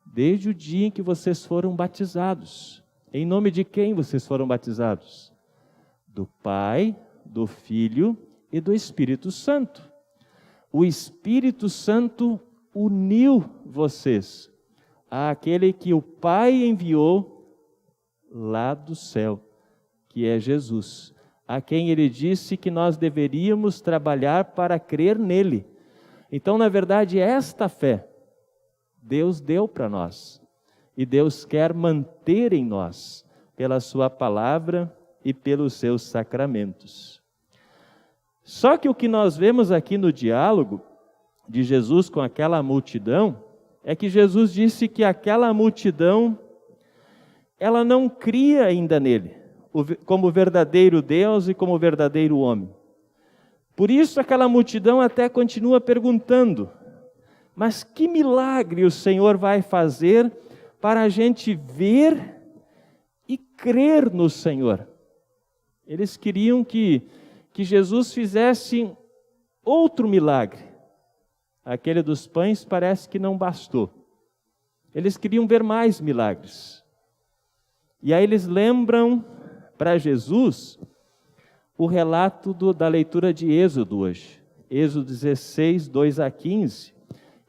Desde o dia em que vocês foram batizados. Em nome de quem vocês foram batizados? Do Pai, do Filho e do Espírito Santo. O Espírito Santo uniu vocês àquele que o Pai enviou lá do céu, que é Jesus, a quem Ele disse que nós deveríamos trabalhar para crer nele. Então, na verdade, esta fé Deus deu para nós, e Deus quer manter em nós, pela sua palavra e pelos seus sacramentos. Só que o que nós vemos aqui no diálogo de Jesus com aquela multidão, é que Jesus disse que aquela multidão, ela não cria ainda nele, como verdadeiro Deus e como verdadeiro homem. Por isso aquela multidão até continua perguntando: mas que milagre o Senhor vai fazer para a gente ver e crer no Senhor? Eles queriam que Jesus fizesse outro milagre. Aquele dos pães parece que não bastou. Eles queriam ver mais milagres. E aí eles lembram para Jesus o relato da leitura de Êxodo hoje. Êxodo 16, 2 a 15.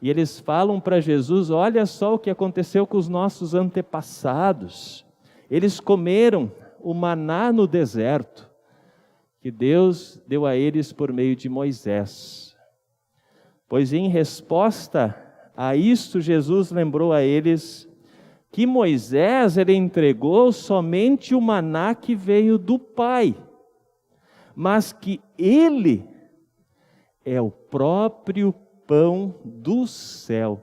E eles falam para Jesus: olha só o que aconteceu com os nossos antepassados. Eles comeram o maná no deserto, que Deus deu a eles por meio de Moisés. Pois em resposta a isto, Jesus lembrou a eles que Moisés ele entregou somente o maná que veio do Pai, mas que ele é o próprio pão do céu,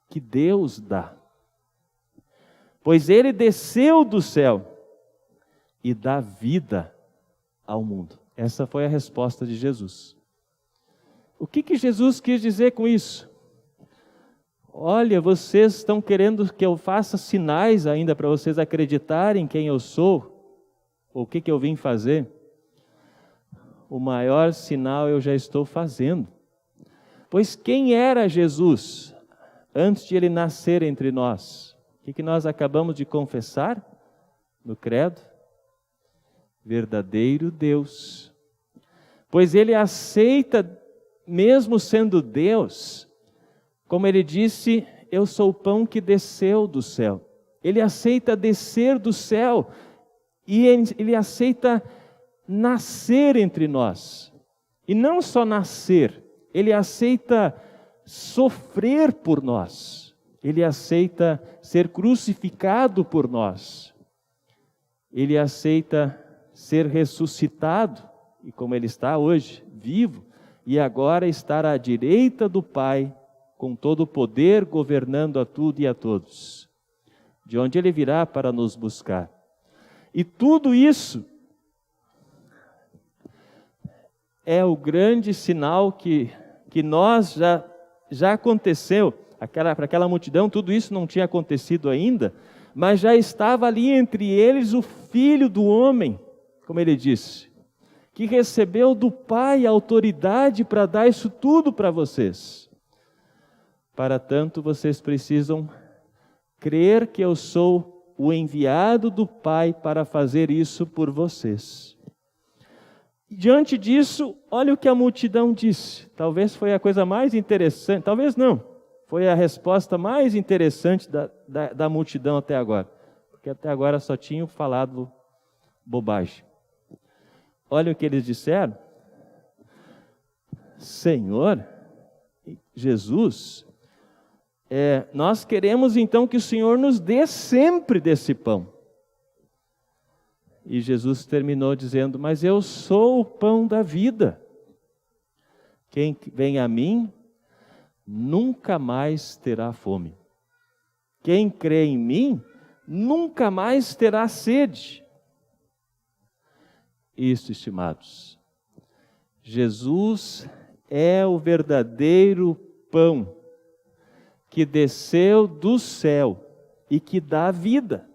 que Deus dá. Pois ele desceu do céu e dá vida ao mundo. Essa foi a resposta de Jesus. O que Jesus quis dizer com isso? Olha, vocês estão querendo que eu faça sinais ainda para vocês acreditarem quem eu sou, ou o que eu vim fazer? O maior sinal eu já estou fazendo. Pois quem era Jesus antes de ele nascer entre nós? O que nós acabamos de confessar no credo? Verdadeiro Deus. Pois ele aceita, mesmo sendo Deus, como ele disse, eu sou o pão que desceu do céu. Ele aceita descer do céu e ele aceita nascer entre nós. E não só nascer, ele aceita sofrer por nós. Ele aceita ser crucificado por nós. Ele aceita ser ressuscitado, e como ele está hoje, vivo, e agora estar à direita do Pai, com todo o poder, governando a tudo e a todos, de onde ele virá para nos buscar. E tudo isso é o grande sinal que nós já aconteceu. Para aquela multidão, tudo isso não tinha acontecido ainda, mas já estava ali entre eles o Filho do Homem, como ele disse, que recebeu do Pai a autoridade para dar isso tudo para vocês. Para tanto, vocês precisam crer que eu sou o enviado do Pai para fazer isso por vocês. Diante disso, olha o que a multidão disse. Talvez foi a coisa mais interessante, talvez não, foi a resposta mais interessante da multidão até agora. Porque até agora só tinham falado bobagem. Olha o que eles disseram. Senhor, Jesus, nós queremos então que o Senhor nos dê sempre desse pão. E Jesus terminou dizendo, mas eu sou o pão da vida. Quem vem a mim, nunca mais terá fome. Quem crê em mim, nunca mais terá sede. Isso, estimados, Jesus é o verdadeiro pão que desceu do céu e que dá vida.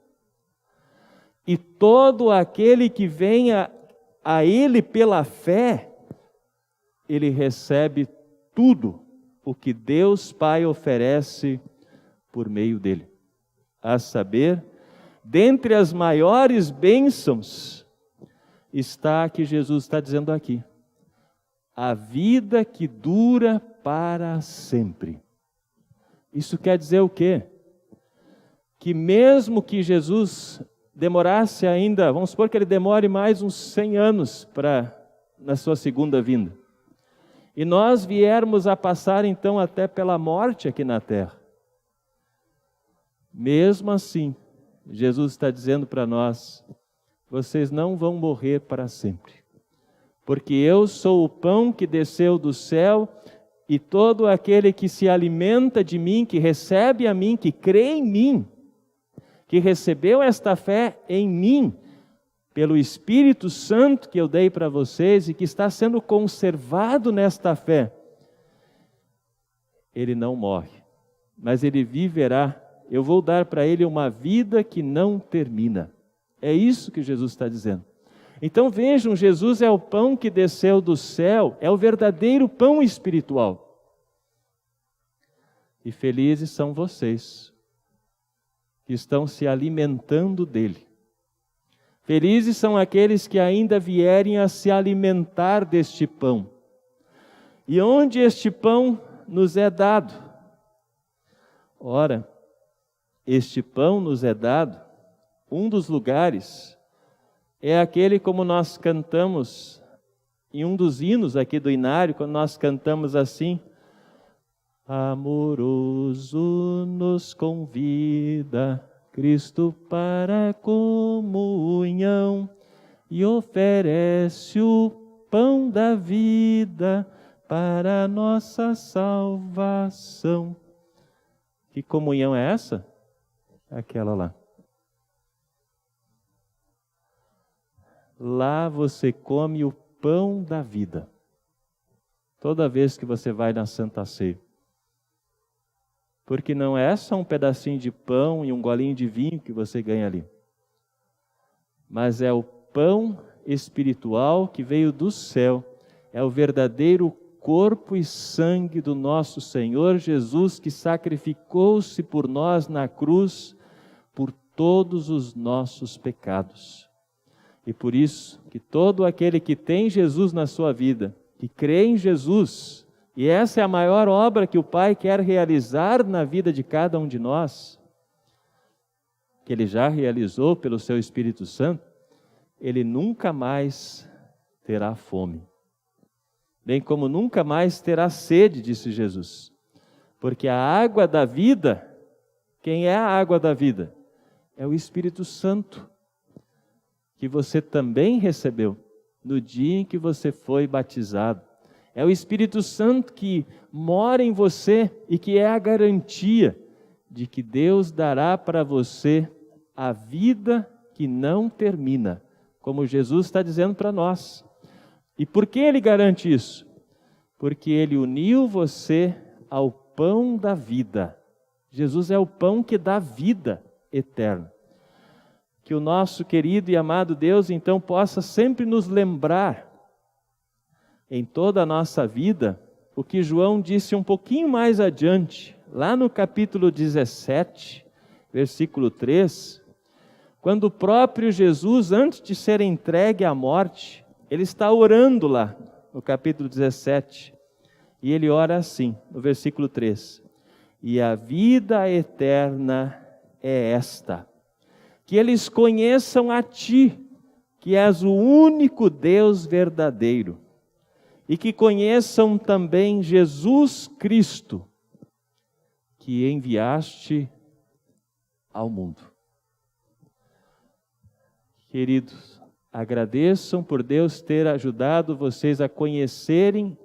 E todo aquele que venha a Ele pela fé, ele recebe tudo o que Deus Pai oferece por meio dele. A saber, dentre as maiores bênçãos, está que Jesus está dizendo aqui, a vida que dura para sempre. Isso quer dizer o quê? Que mesmo que Jesus demorasse ainda, vamos supor que ele demore mais uns 100 anos na sua segunda vinda, e nós viermos a passar então até pela morte aqui na terra. Mesmo assim, Jesus está dizendo para nós, vocês não vão morrer para sempre, porque eu sou o pão que desceu do céu, e todo aquele que se alimenta de mim, que recebe a mim, que crê em mim, que recebeu esta fé em mim, pelo Espírito Santo que eu dei para vocês e que está sendo conservado nesta fé, ele não morre, mas ele viverá. Eu vou dar para ele uma vida que não termina. É isso que Jesus está dizendo. Então vejam, Jesus é o pão que desceu do céu, é o verdadeiro pão espiritual. E felizes são vocês que estão se alimentando dele. Felizes são aqueles que ainda vierem a se alimentar deste pão. E onde este pão nos é dado? Ora, este pão nos é dado, um dos lugares, é aquele como nós cantamos, em um dos hinos aqui do Inário, quando nós cantamos assim, amoroso nos convida Cristo para a comunhão e oferece o pão da vida para a nossa salvação. Que comunhão é essa? Aquela lá. Lá você come o pão da vida. Toda vez que você vai na Santa Ceia. Porque não é só um pedacinho de pão e um golinho de vinho que você ganha ali. Mas é o pão espiritual que veio do céu. É o verdadeiro corpo e sangue do nosso Senhor Jesus, que sacrificou-se por nós na cruz, por todos os nossos pecados. E por isso que todo aquele que tem Jesus na sua vida, que crê em Jesus, e essa é a maior obra que o Pai quer realizar na vida de cada um de nós, que Ele já realizou pelo Seu Espírito Santo, ele nunca mais terá fome. Bem como nunca mais terá sede, disse Jesus. Porque a água da vida, quem é a água da vida? É o Espírito Santo, que você também recebeu no dia em que você foi batizado. É o Espírito Santo que mora em você e que é a garantia de que Deus dará para você a vida que não termina, como Jesus está dizendo para nós. E por que Ele garante isso? Porque Ele uniu você ao pão da vida. Jesus é o pão que dá vida eterna. Que o nosso querido e amado Deus, então, possa sempre nos lembrar, em toda a nossa vida, o que João disse um pouquinho mais adiante, lá no capítulo 17, versículo 3, quando o próprio Jesus, antes de ser entregue à morte, ele está orando lá, no capítulo 17, e ele ora assim, no versículo 3, e a vida eterna é esta, que eles conheçam a Ti, que és o único Deus verdadeiro, e que conheçam também Jesus Cristo, que enviaste ao mundo. Queridos, agradeçam por Deus ter ajudado vocês a conhecerem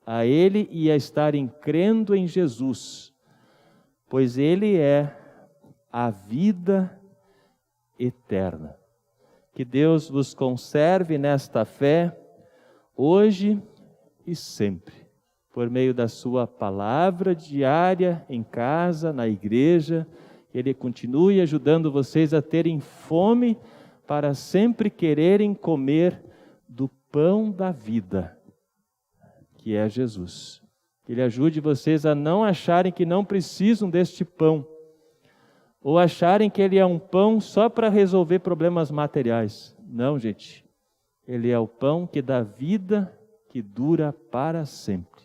a Ele e a estarem crendo em Jesus, pois Ele é a vida eterna. Que Deus vos conserve nesta fé, hoje e sempre, por meio da sua palavra diária, em casa, na igreja, que Ele continue ajudando vocês a terem fome para sempre quererem comer do pão da vida, que é Jesus. Que Ele ajude vocês a não acharem que não precisam deste pão, ou acharem que ele é um pão só para resolver problemas materiais. Não, gente. Ele é o pão que dá vida, que dura para sempre.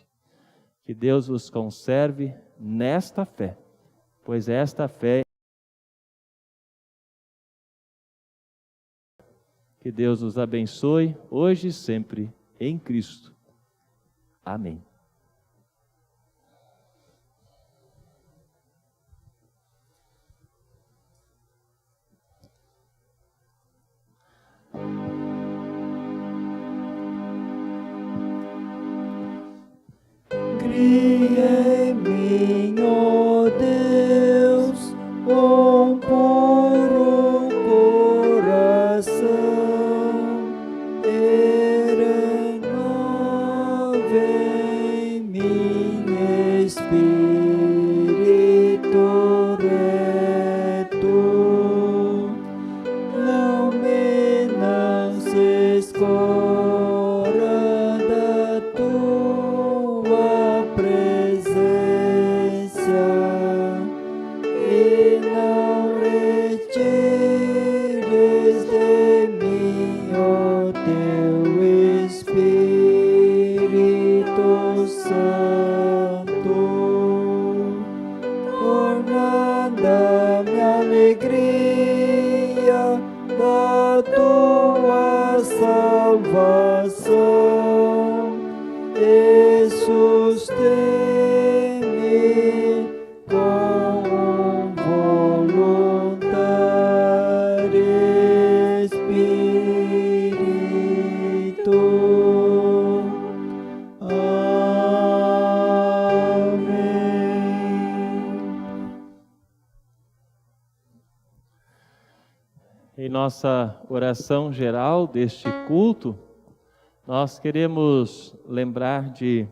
Que Deus vos conserve nesta fé, pois esta fé. Que Deus os abençoe hoje e sempre em Cristo. Amém. Cria em mim, ó Deus, um puro coração, renova em mim espírito reto, não me lances fora da tua presença e não retires de mim o teu Espírito Santo, tornando-me alegria da tua salvação e sustém-me nossa oração geral deste culto, nós queremos lembrar de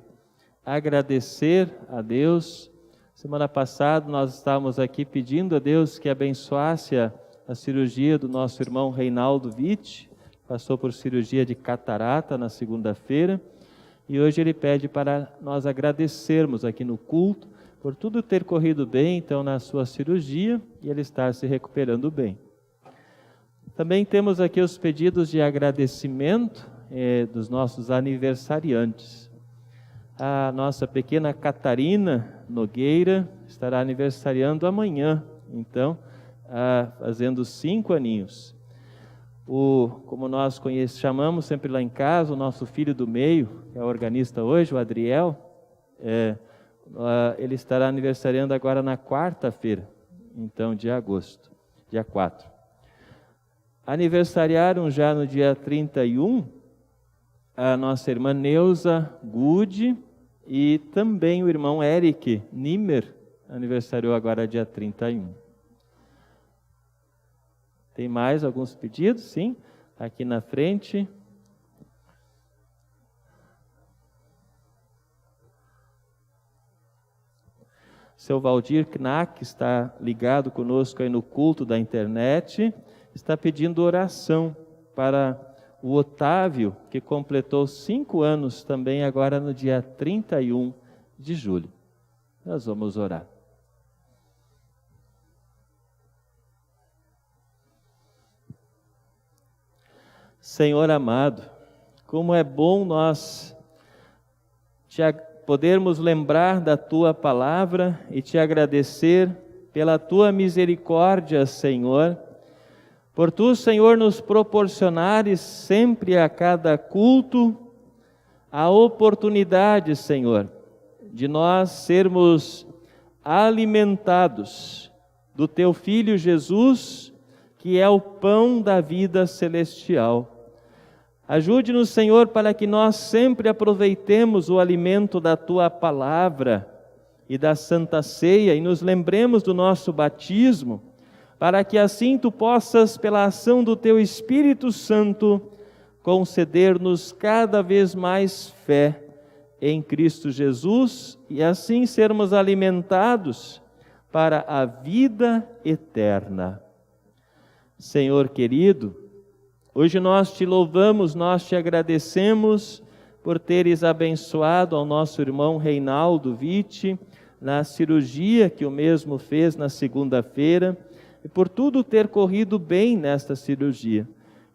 agradecer a Deus. Semana passada nós estávamos aqui pedindo a Deus que abençoasse a cirurgia do nosso irmão Reinaldo Witt, passou por cirurgia de catarata na segunda-feira, e hoje ele pede para nós agradecermos aqui no culto por tudo ter corrido bem, então, na sua cirurgia, e ele estar se recuperando bem. Também temos aqui os pedidos de agradecimento dos nossos aniversariantes. A nossa pequena Catarina Nogueira estará aniversariando amanhã, então, fazendo 5 aninhos. Como nós chamamos sempre lá em casa, o nosso filho do meio, que é o organista hoje, o Adriel, ele estará aniversariando agora na quarta-feira, então, de agosto, dia 4. Aniversariaram já no dia 31 a nossa irmã Neuza Gude e também o irmão Eric Nimmer, aniversariou agora dia 31. Tem mais alguns pedidos? Sim, aqui na frente. Seu Valdir Knack está ligado conosco aí no culto da internet, está pedindo oração para o Otávio, que completou 5 anos também agora no dia 31 de julho. Nós vamos orar. Senhor amado, como é bom nós podermos lembrar da Tua palavra e Te agradecer pela Tua misericórdia, Senhor, por Tu, Senhor, nos proporcionares sempre a cada culto a oportunidade, Senhor, de nós sermos alimentados do Teu Filho Jesus, que é o pão da vida celestial. Ajude-nos, Senhor, para que nós sempre aproveitemos o alimento da Tua palavra e da Santa Ceia e nos lembremos do nosso batismo, para que assim Tu possas, pela ação do Teu Espírito Santo, conceder-nos cada vez mais fé em Cristo Jesus e assim sermos alimentados para a vida eterna. Senhor querido, hoje nós Te louvamos, nós Te agradecemos por Teres abençoado ao nosso irmão Reinaldo Witt na cirurgia que o mesmo fez na segunda-feira, e por tudo ter corrido bem nesta cirurgia.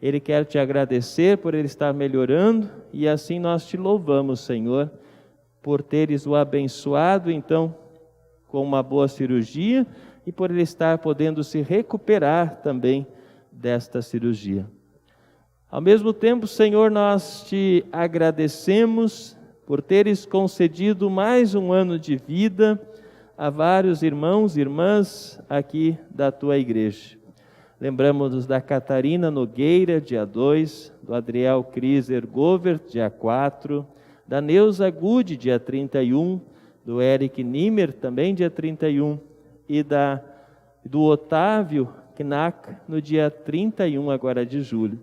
Ele quer Te agradecer por ele estar melhorando, e assim nós Te louvamos, Senhor, por Teres o abençoado, então, com uma boa cirurgia, e por ele estar podendo se recuperar também desta cirurgia. Ao mesmo tempo, Senhor, nós Te agradecemos por Teres concedido mais um ano de vida a vários irmãos e irmãs aqui da Tua igreja. Lembramos-nos da Catarina Nogueira, dia 2, do Adriel Kriser Govert, dia 4, da Neuza Gude, dia 31, do Eric Nimmer, também dia 31, e do Otávio Knack, no dia 31 agora de julho.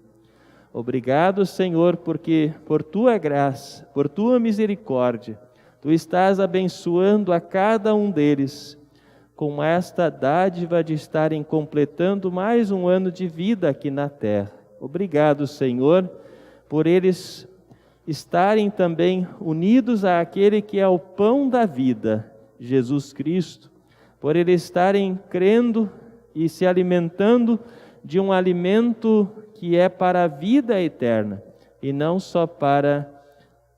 Obrigado, Senhor, porque por Tua graça, por Tua misericórdia, Tu estás abençoando a cada um deles com esta dádiva de estarem completando mais um ano de vida aqui na terra. Obrigado, Senhor, por eles estarem também unidos àquele que é o pão da vida, Jesus Cristo, por eles estarem crendo e se alimentando de um alimento que é para a vida eterna e não só para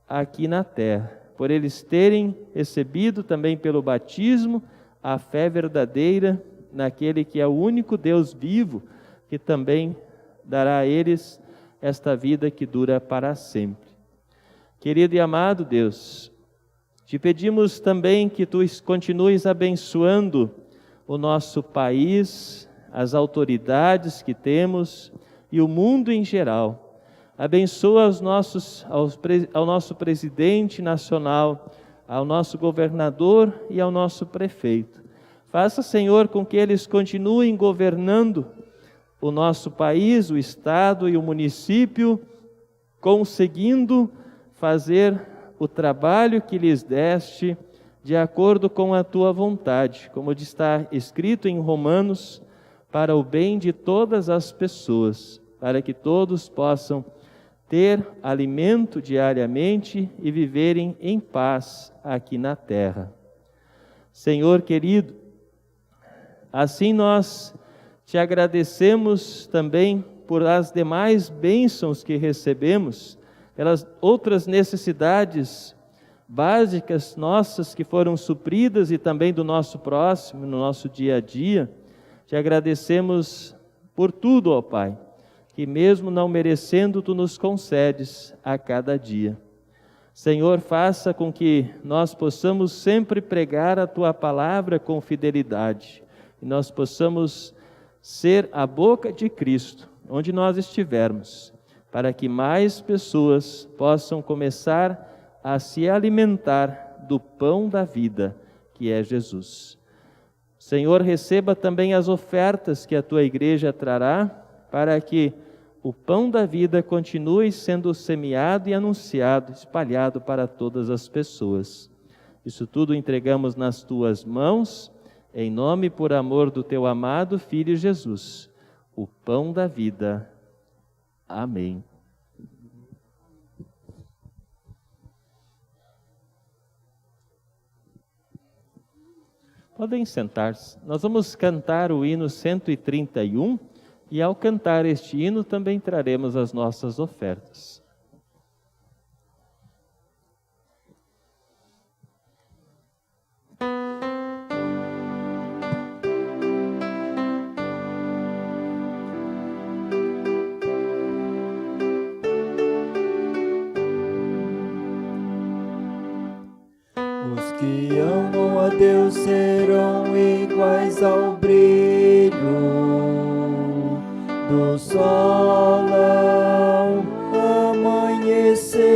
aqui na terra. Por eles terem recebido também pelo batismo a fé verdadeira naquele que é o único Deus vivo, que também dará a eles esta vida que dura para sempre. Querido e amado Deus, Te pedimos também que Tu continues abençoando o nosso país, as autoridades que temos e o mundo em geral. Abençoa ao nosso presidente nacional, ao nosso governador e ao nosso prefeito. Faça, Senhor, com que eles continuem governando o nosso país, o estado e o município, conseguindo fazer o trabalho que lhes deste de acordo com a tua vontade, como está escrito em Romanos, para o bem de todas as pessoas, para que todos possam ter alimento diariamente e viverem em paz aqui na terra. Senhor querido, assim nós te agradecemos também por as demais bênçãos que recebemos, pelas outras necessidades básicas nossas que foram supridas e também do nosso próximo, no nosso dia a dia. Te agradecemos por tudo, ó Pai, que mesmo não merecendo, Tu nos concedes a cada dia. Senhor, faça com que nós possamos sempre pregar a Tua palavra com fidelidade, e nós possamos ser a boca de Cristo, onde nós estivermos, para que mais pessoas possam começar a se alimentar do pão da vida, que é Jesus. Senhor, receba também as ofertas que a Tua igreja trará, para que o pão da vida continue sendo semeado e anunciado, espalhado para todas as pessoas. Isso tudo entregamos nas Tuas mãos, em nome e por amor do Teu amado Filho Jesus, o pão da vida. Amém. Podem sentar-se. Nós vamos cantar o hino 131 e ao cantar este hino também traremos as nossas ofertas. Os que amam a Deus serão iguais ao brilho do sol ao amanhecer.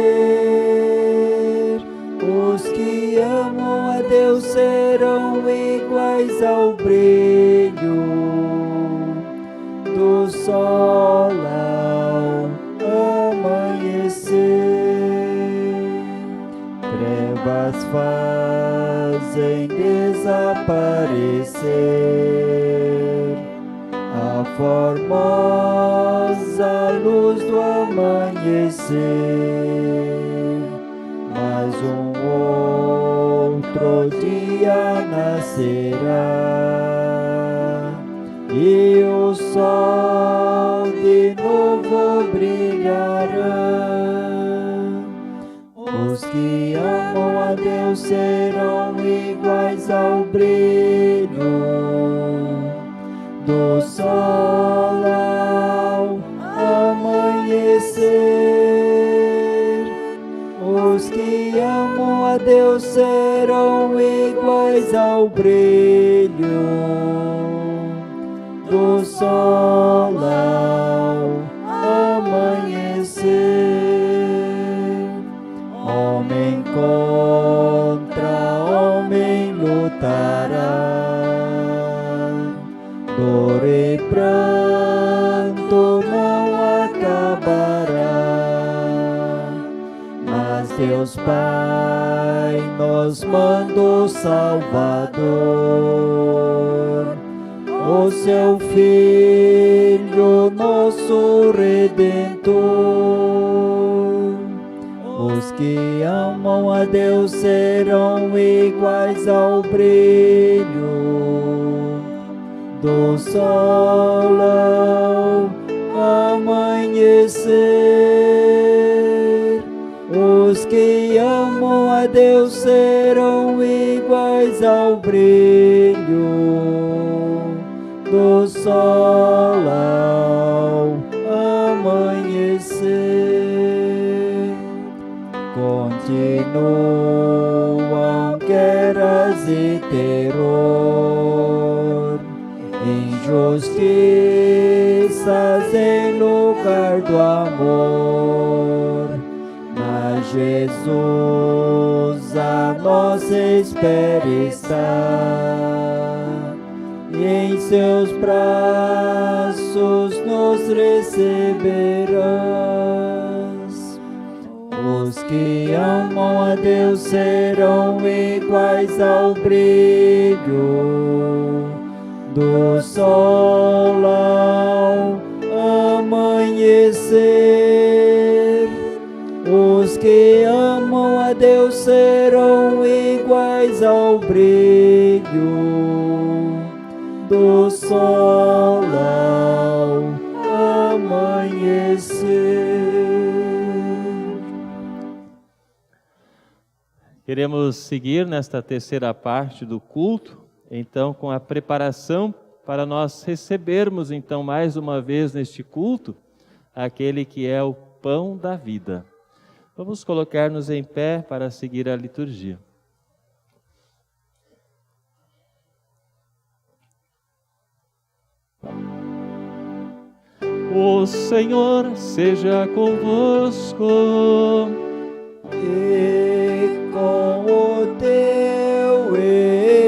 Os que amam a Deus serão iguais ao brilho do sol ao amanhecer. Trevas fazem desaparecer a formosa luz do amanhecer, mas outro dia nascerá e o sol de novo brilhará. Os que amam a Deus serão iguais ao brilho do sol ao amanhecer. Os que amam a Deus serão iguais ao brilho do sol ao amanhecer. Homem contra homem lutará, dor e pranto não acabará, mas Deus Pai nos mandou Salvador, o Seu Filho, nosso Redentor. Os que amam a Deus serão iguais ao brilho do sol ao amanhecer. Os que amam a Deus serão iguais ao brilho do sol ao amanhecer. Continuam guerras e terror, injustiças em lugar do amor, mas Jesus a nossa espera está, e em Seus braços braços nos receberás. Os que amam a Deus serão iguais ao brilho do sol ao amanhecer. Os que amam a Deus serão iguais ao brilho do sol ao amanhecer. Queremos seguir nesta terceira parte do culto, então, com a preparação para nós recebermos, então, mais uma vez neste culto, aquele que é o pão da vida. Vamos colocar-nos em pé para seguir a liturgia. O Senhor seja convosco. E com o teu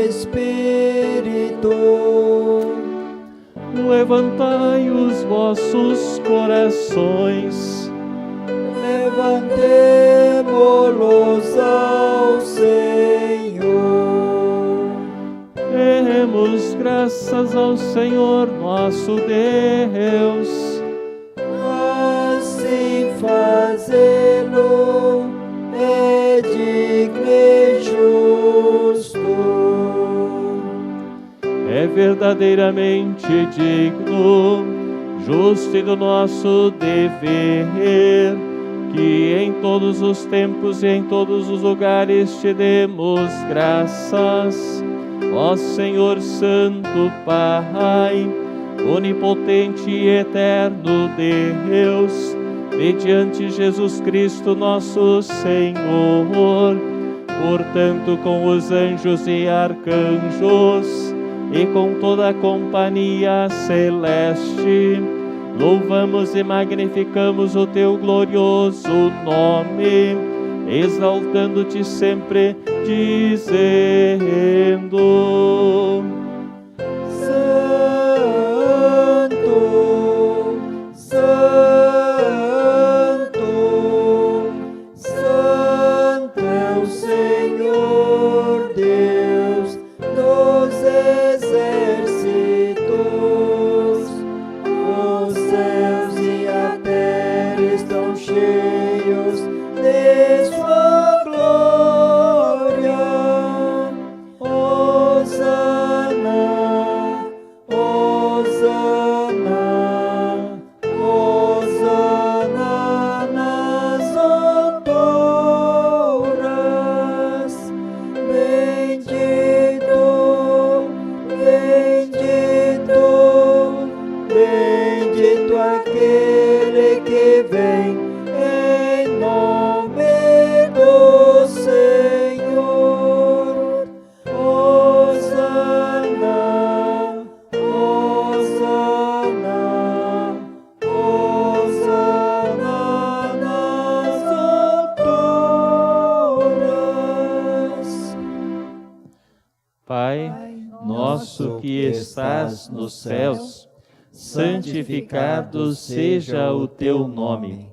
Espírito. Levantai os vossos corações. Levantemo-los ao Senhor. Demos graças ao Senhor nosso Deus. Assim fazê-lo é digno e justo. É verdadeiramente digno, justo e do nosso dever, que em todos os tempos e em todos os lugares te demos graças, ó Senhor Santo Pai, onipotente e eterno Deus, mediante Jesus Cristo nosso Senhor. Portanto, com os anjos e arcanjos e com toda a companhia celeste, louvamos e magnificamos o teu glorioso nome, exaltando-te sempre, dizendo: Santo, Santo, Santo é o Senhor Deus dos exércitos. Os céus e a terra estão cheios de sua glória. Hosana, Hosana, Hosana nas alturas. Bendito, bendito, bendito aquele que vem em nome do Senhor. Hosana, Hosana, Hosana nas alturas. Pai nosso que estás nos céus, santificado seja o teu nome.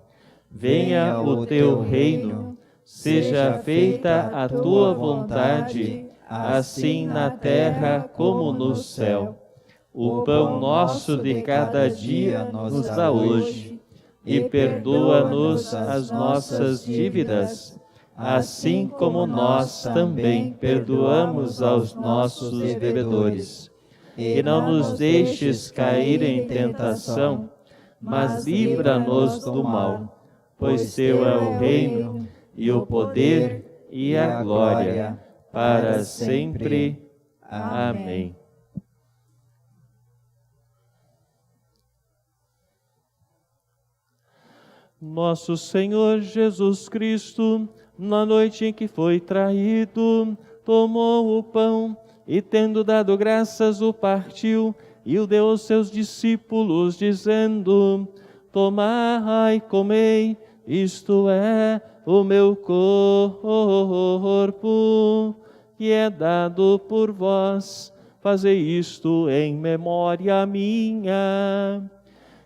Venha o teu reino, seja feita a tua vontade, assim na terra como no céu. O pão nosso de cada dia nos dá hoje, e perdoa-nos as nossas dívidas, assim como nós também perdoamos aos nossos devedores. E não nos deixes cair em tentação, mas livra-nos do mal, pois teu é o reino, e o poder, e a glória, para sempre. Amém. Nosso Senhor Jesus Cristo, na noite em que foi traído, tomou o pão e, tendo dado graças, o partiu e o deu aos seus discípulos, dizendo: Tomai e comei, isto é o meu corpo, que é dado por vós. Fazei isto em memória minha.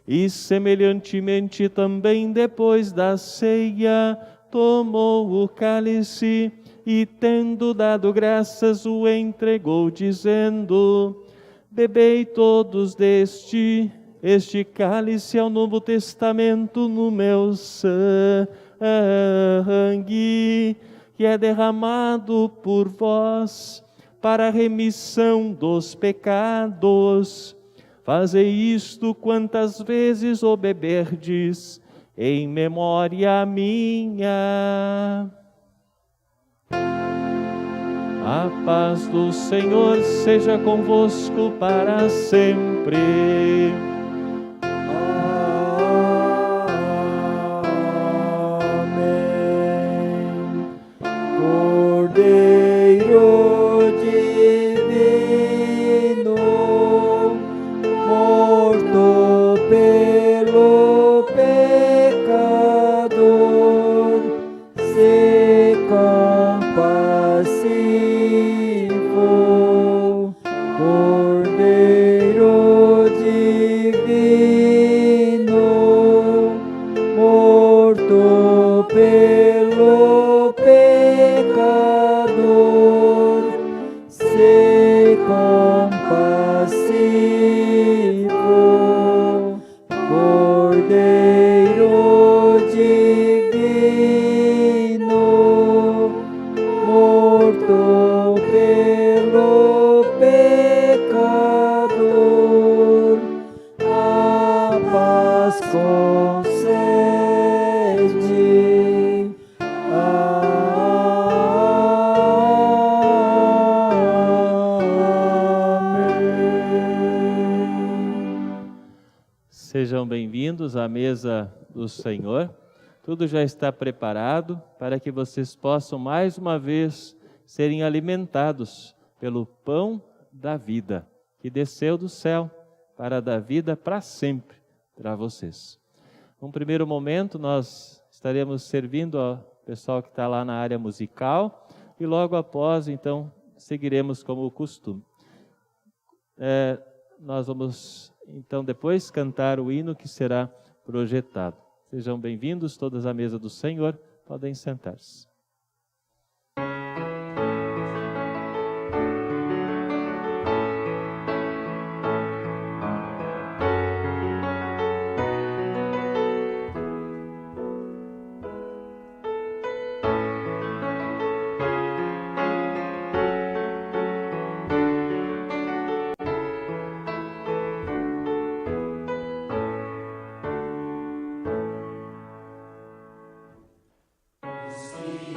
E semelhantemente também depois da ceia, tomou o cálice e, tendo dado graças, o entregou, dizendo: bebei todos deste, este cálice é o Novo Testamento no meu sangue, que é derramado por vós para a remissão dos pecados. Fazei isto quantas vezes o beberdes, em memória minha. A paz do Senhor seja convosco para sempre. Amém. Cordeiro divino, morto pelo pecador, se compassivo. Cordeiro divino, morto pelo pecador, se compassivo. Cordeiro divino, morto pelo pecador, a paz concede. Amém. Sejam bem-vindos à mesa do Senhor. Tudo já está preparado para que vocês possam mais uma vez serem alimentados pelo pão da vida, que desceu do céu para dar vida para sempre para vocês. Num primeiro momento, nós estaremos servindo ao pessoal que está lá na área musical e logo após, então, seguiremos como o costume. Nós vamos, então, depois cantar o hino que será projetado. Sejam bem-vindos todos à mesa do Senhor, podem sentar-se. Espírito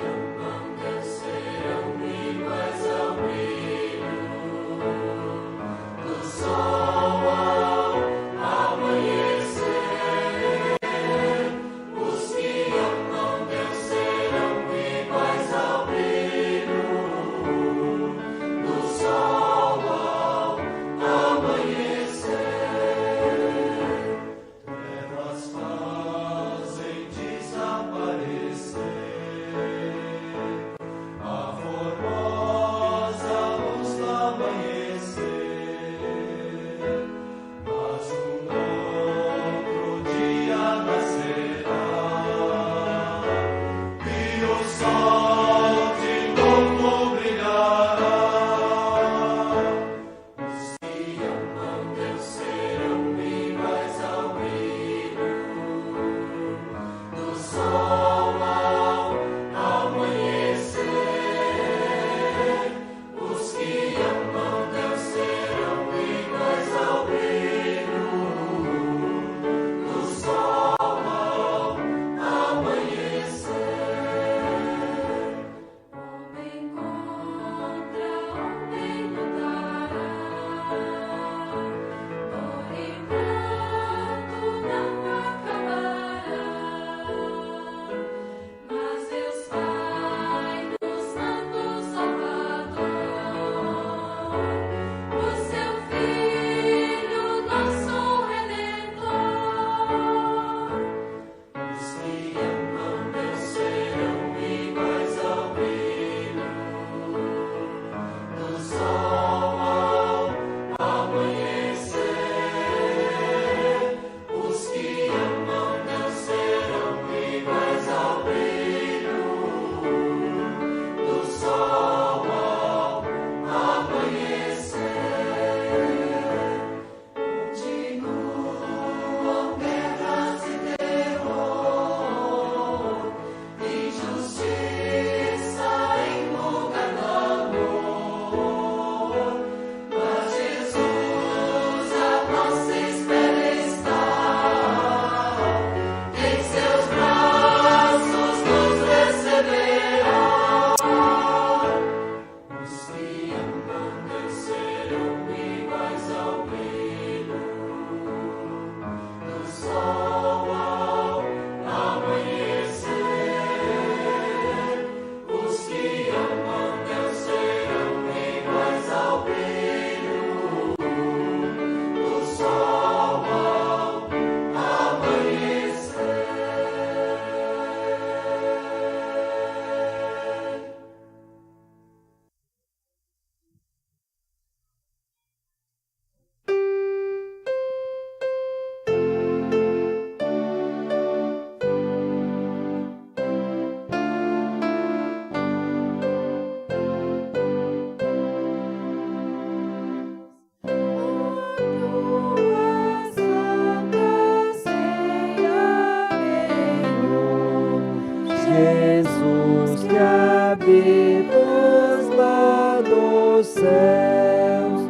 céus,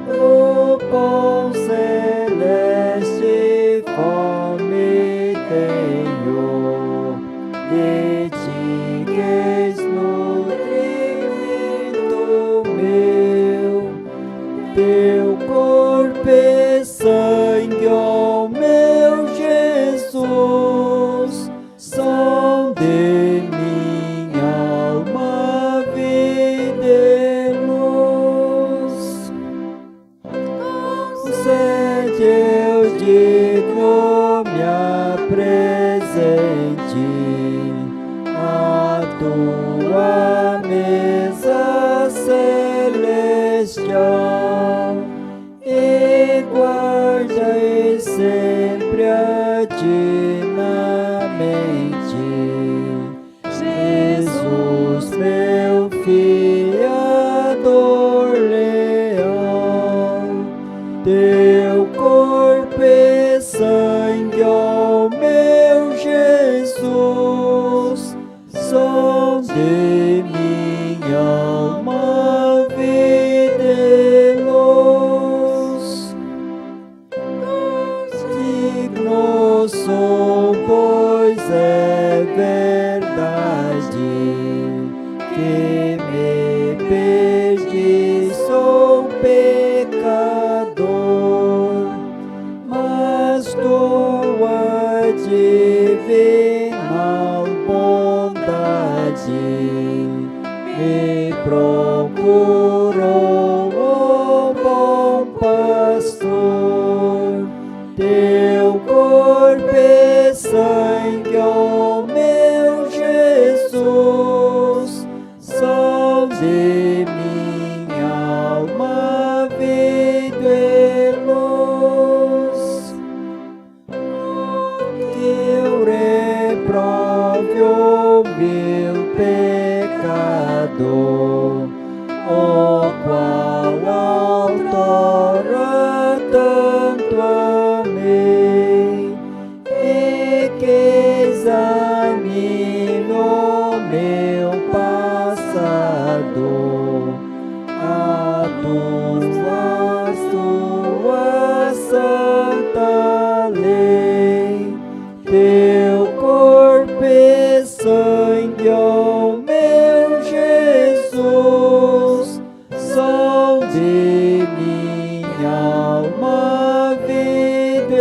o pão celeste, fome tenho de ti, que és nutrimento meu. Teu corpo e sangue, ó meu Jesus, são de minha alma, vida e luz. Sede eu digo, me apresente a tua mesa celestial e guardai sempre a ti na mente. Jesus, meu fiador leal, teu corpo e sangue, ó meu Jesus, são de minha alma, vida e luz. Digno sou, pois é verdade, que me perdi, sou pecador, mas tua divina bondade me procurou, ó bom pastor. Teu corpo e sangue, ó meu Jesus, são de minha alma, vida e luz. Eu reprove o meu pecado, o qual outrora tanto amei, e que examine o meu passado, a tua santa lei. Teu corpo e sangue, ó meu Jesus, são de minha alma, vida e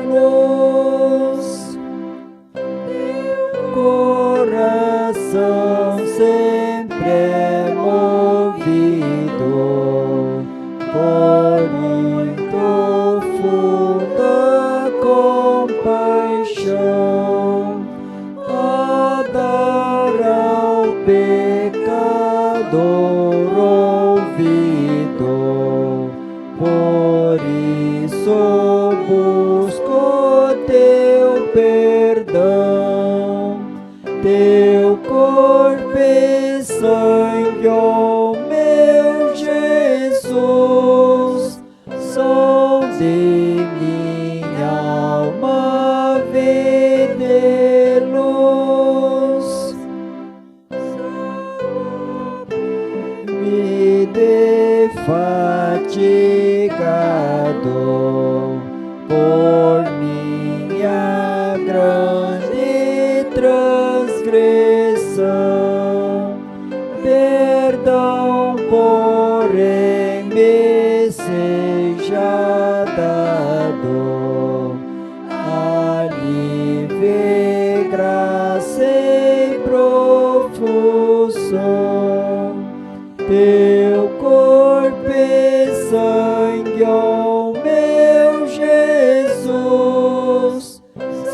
luz. Coração sempre é movido por profunda compaixão, a dar ao pecador ouvido. Por isso busco teu perdão, teu corpo e sangue, ó meu Jesus, são de minha alma, vida e luz. Me dê fatigado por minha grande transgressão, perdão, porém, me seja dado, alívio e graça em profusão. Teu corpo e sangue, ó meu Jesus,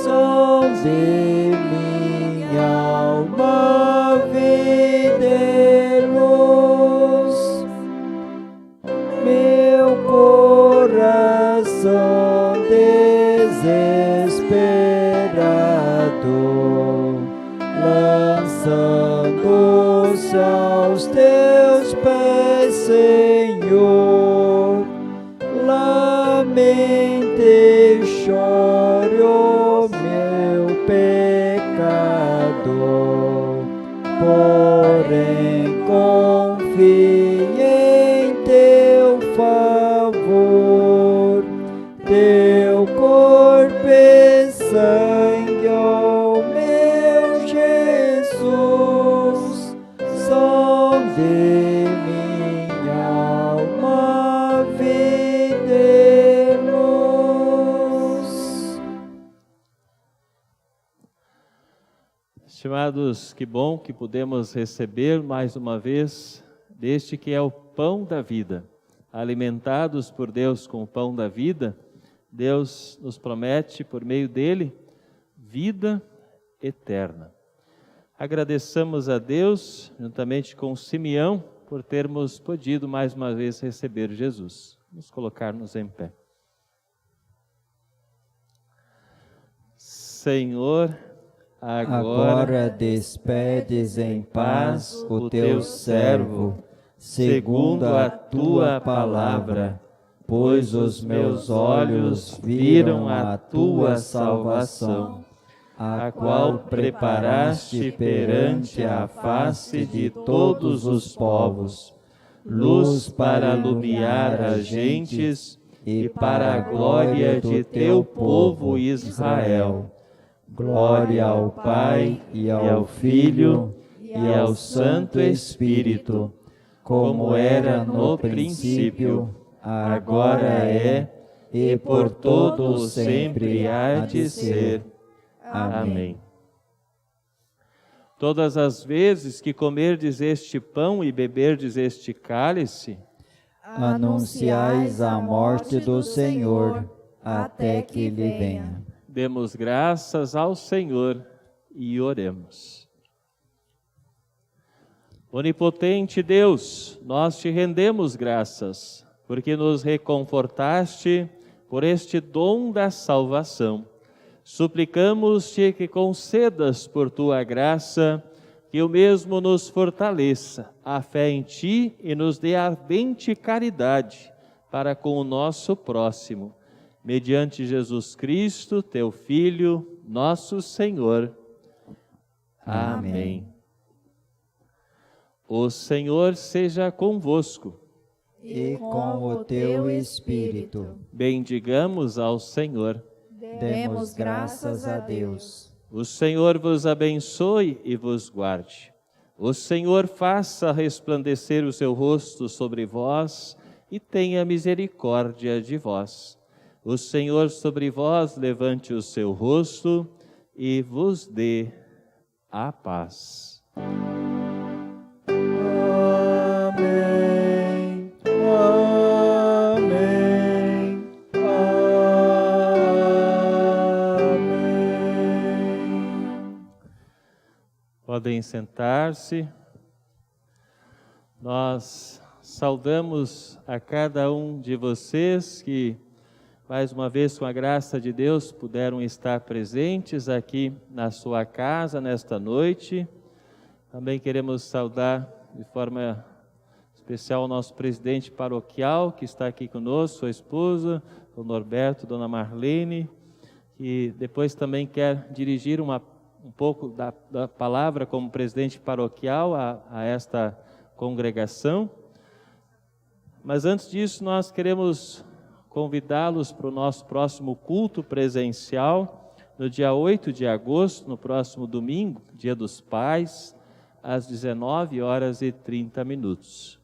são de minha alma, vida e luz. Meu coração desesperado, lançando-se aos teus pés, Senhor, lamento e chore o meu pecado, porém confie em amados, que bom que podemos receber mais uma vez deste que é o pão da vida. Alimentados por Deus com o pão da vida, Deus nos promete, por meio dele, vida eterna. Agradeçamos a Deus, juntamente com Simeão, por termos podido mais uma vez receber Jesus. Vamos colocar-nos em pé. Senhor, agora despedes em paz o teu servo, segundo a tua palavra, pois os meus olhos viram a tua salvação, a qual preparaste perante a face de todos os povos, luz para iluminar as gentes e para a glória de teu povo Israel. Glória ao Pai, e ao Filho, e ao Santo Espírito, como era no princípio, agora é, e por todo sempre há de ser. Amém. Todas as vezes que comerdes este pão e beberdes este cálice, anunciais a morte do Senhor, até que Ele venha. Demos graças ao Senhor e oremos. Onipotente Deus, nós te rendemos graças, porque nos reconfortaste por este dom da salvação. Suplicamos-te que concedas por tua graça, que o mesmo nos fortaleça a fé em ti e nos dê ardente caridade para com o nosso próximo. Mediante Jesus Cristo, teu Filho, nosso Senhor. Amém. O Senhor seja convosco. E com o teu Espírito. Bendigamos ao Senhor. Demos graças a Deus. O Senhor vos abençoe e vos guarde. O Senhor faça resplandecer o seu rosto sobre vós e tenha misericórdia de vós. O Senhor sobre vós levante o seu rosto e vos dê a paz. Amém. Amém. Amém. Podem sentar-se. Nós saudamos a cada um de vocês que, mais uma vez, com a graça de Deus, puderam estar presentes aqui na sua casa nesta noite. Também queremos saudar de forma especial o nosso presidente paroquial, que está aqui conosco, sua esposa, o Norberto, Dona Marlene, que depois também quer dirigir um pouco da palavra como presidente paroquial a esta congregação. Mas antes disso, nós queremos convidá-los para o nosso próximo culto presencial, no dia 8 de agosto, no próximo domingo, Dia dos Pais, às 19h30.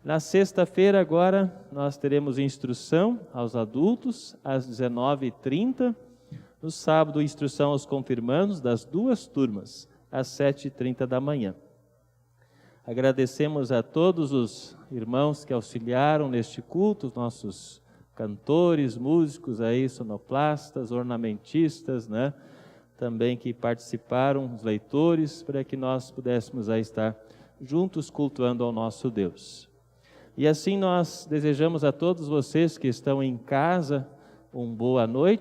Na sexta-feira, agora, nós teremos instrução aos adultos, às 19h30. No sábado, instrução aos confirmandos, das 2 turmas, às 7h30 da manhã. Agradecemos a todos os irmãos que auxiliaram neste culto, os nossos cantores, músicos aí, sonoplastas, ornamentistas, né? Também que participaram, os leitores, para que nós pudéssemos aí estar juntos cultuando ao nosso Deus. E assim nós desejamos a todos vocês que estão em casa uma boa noite.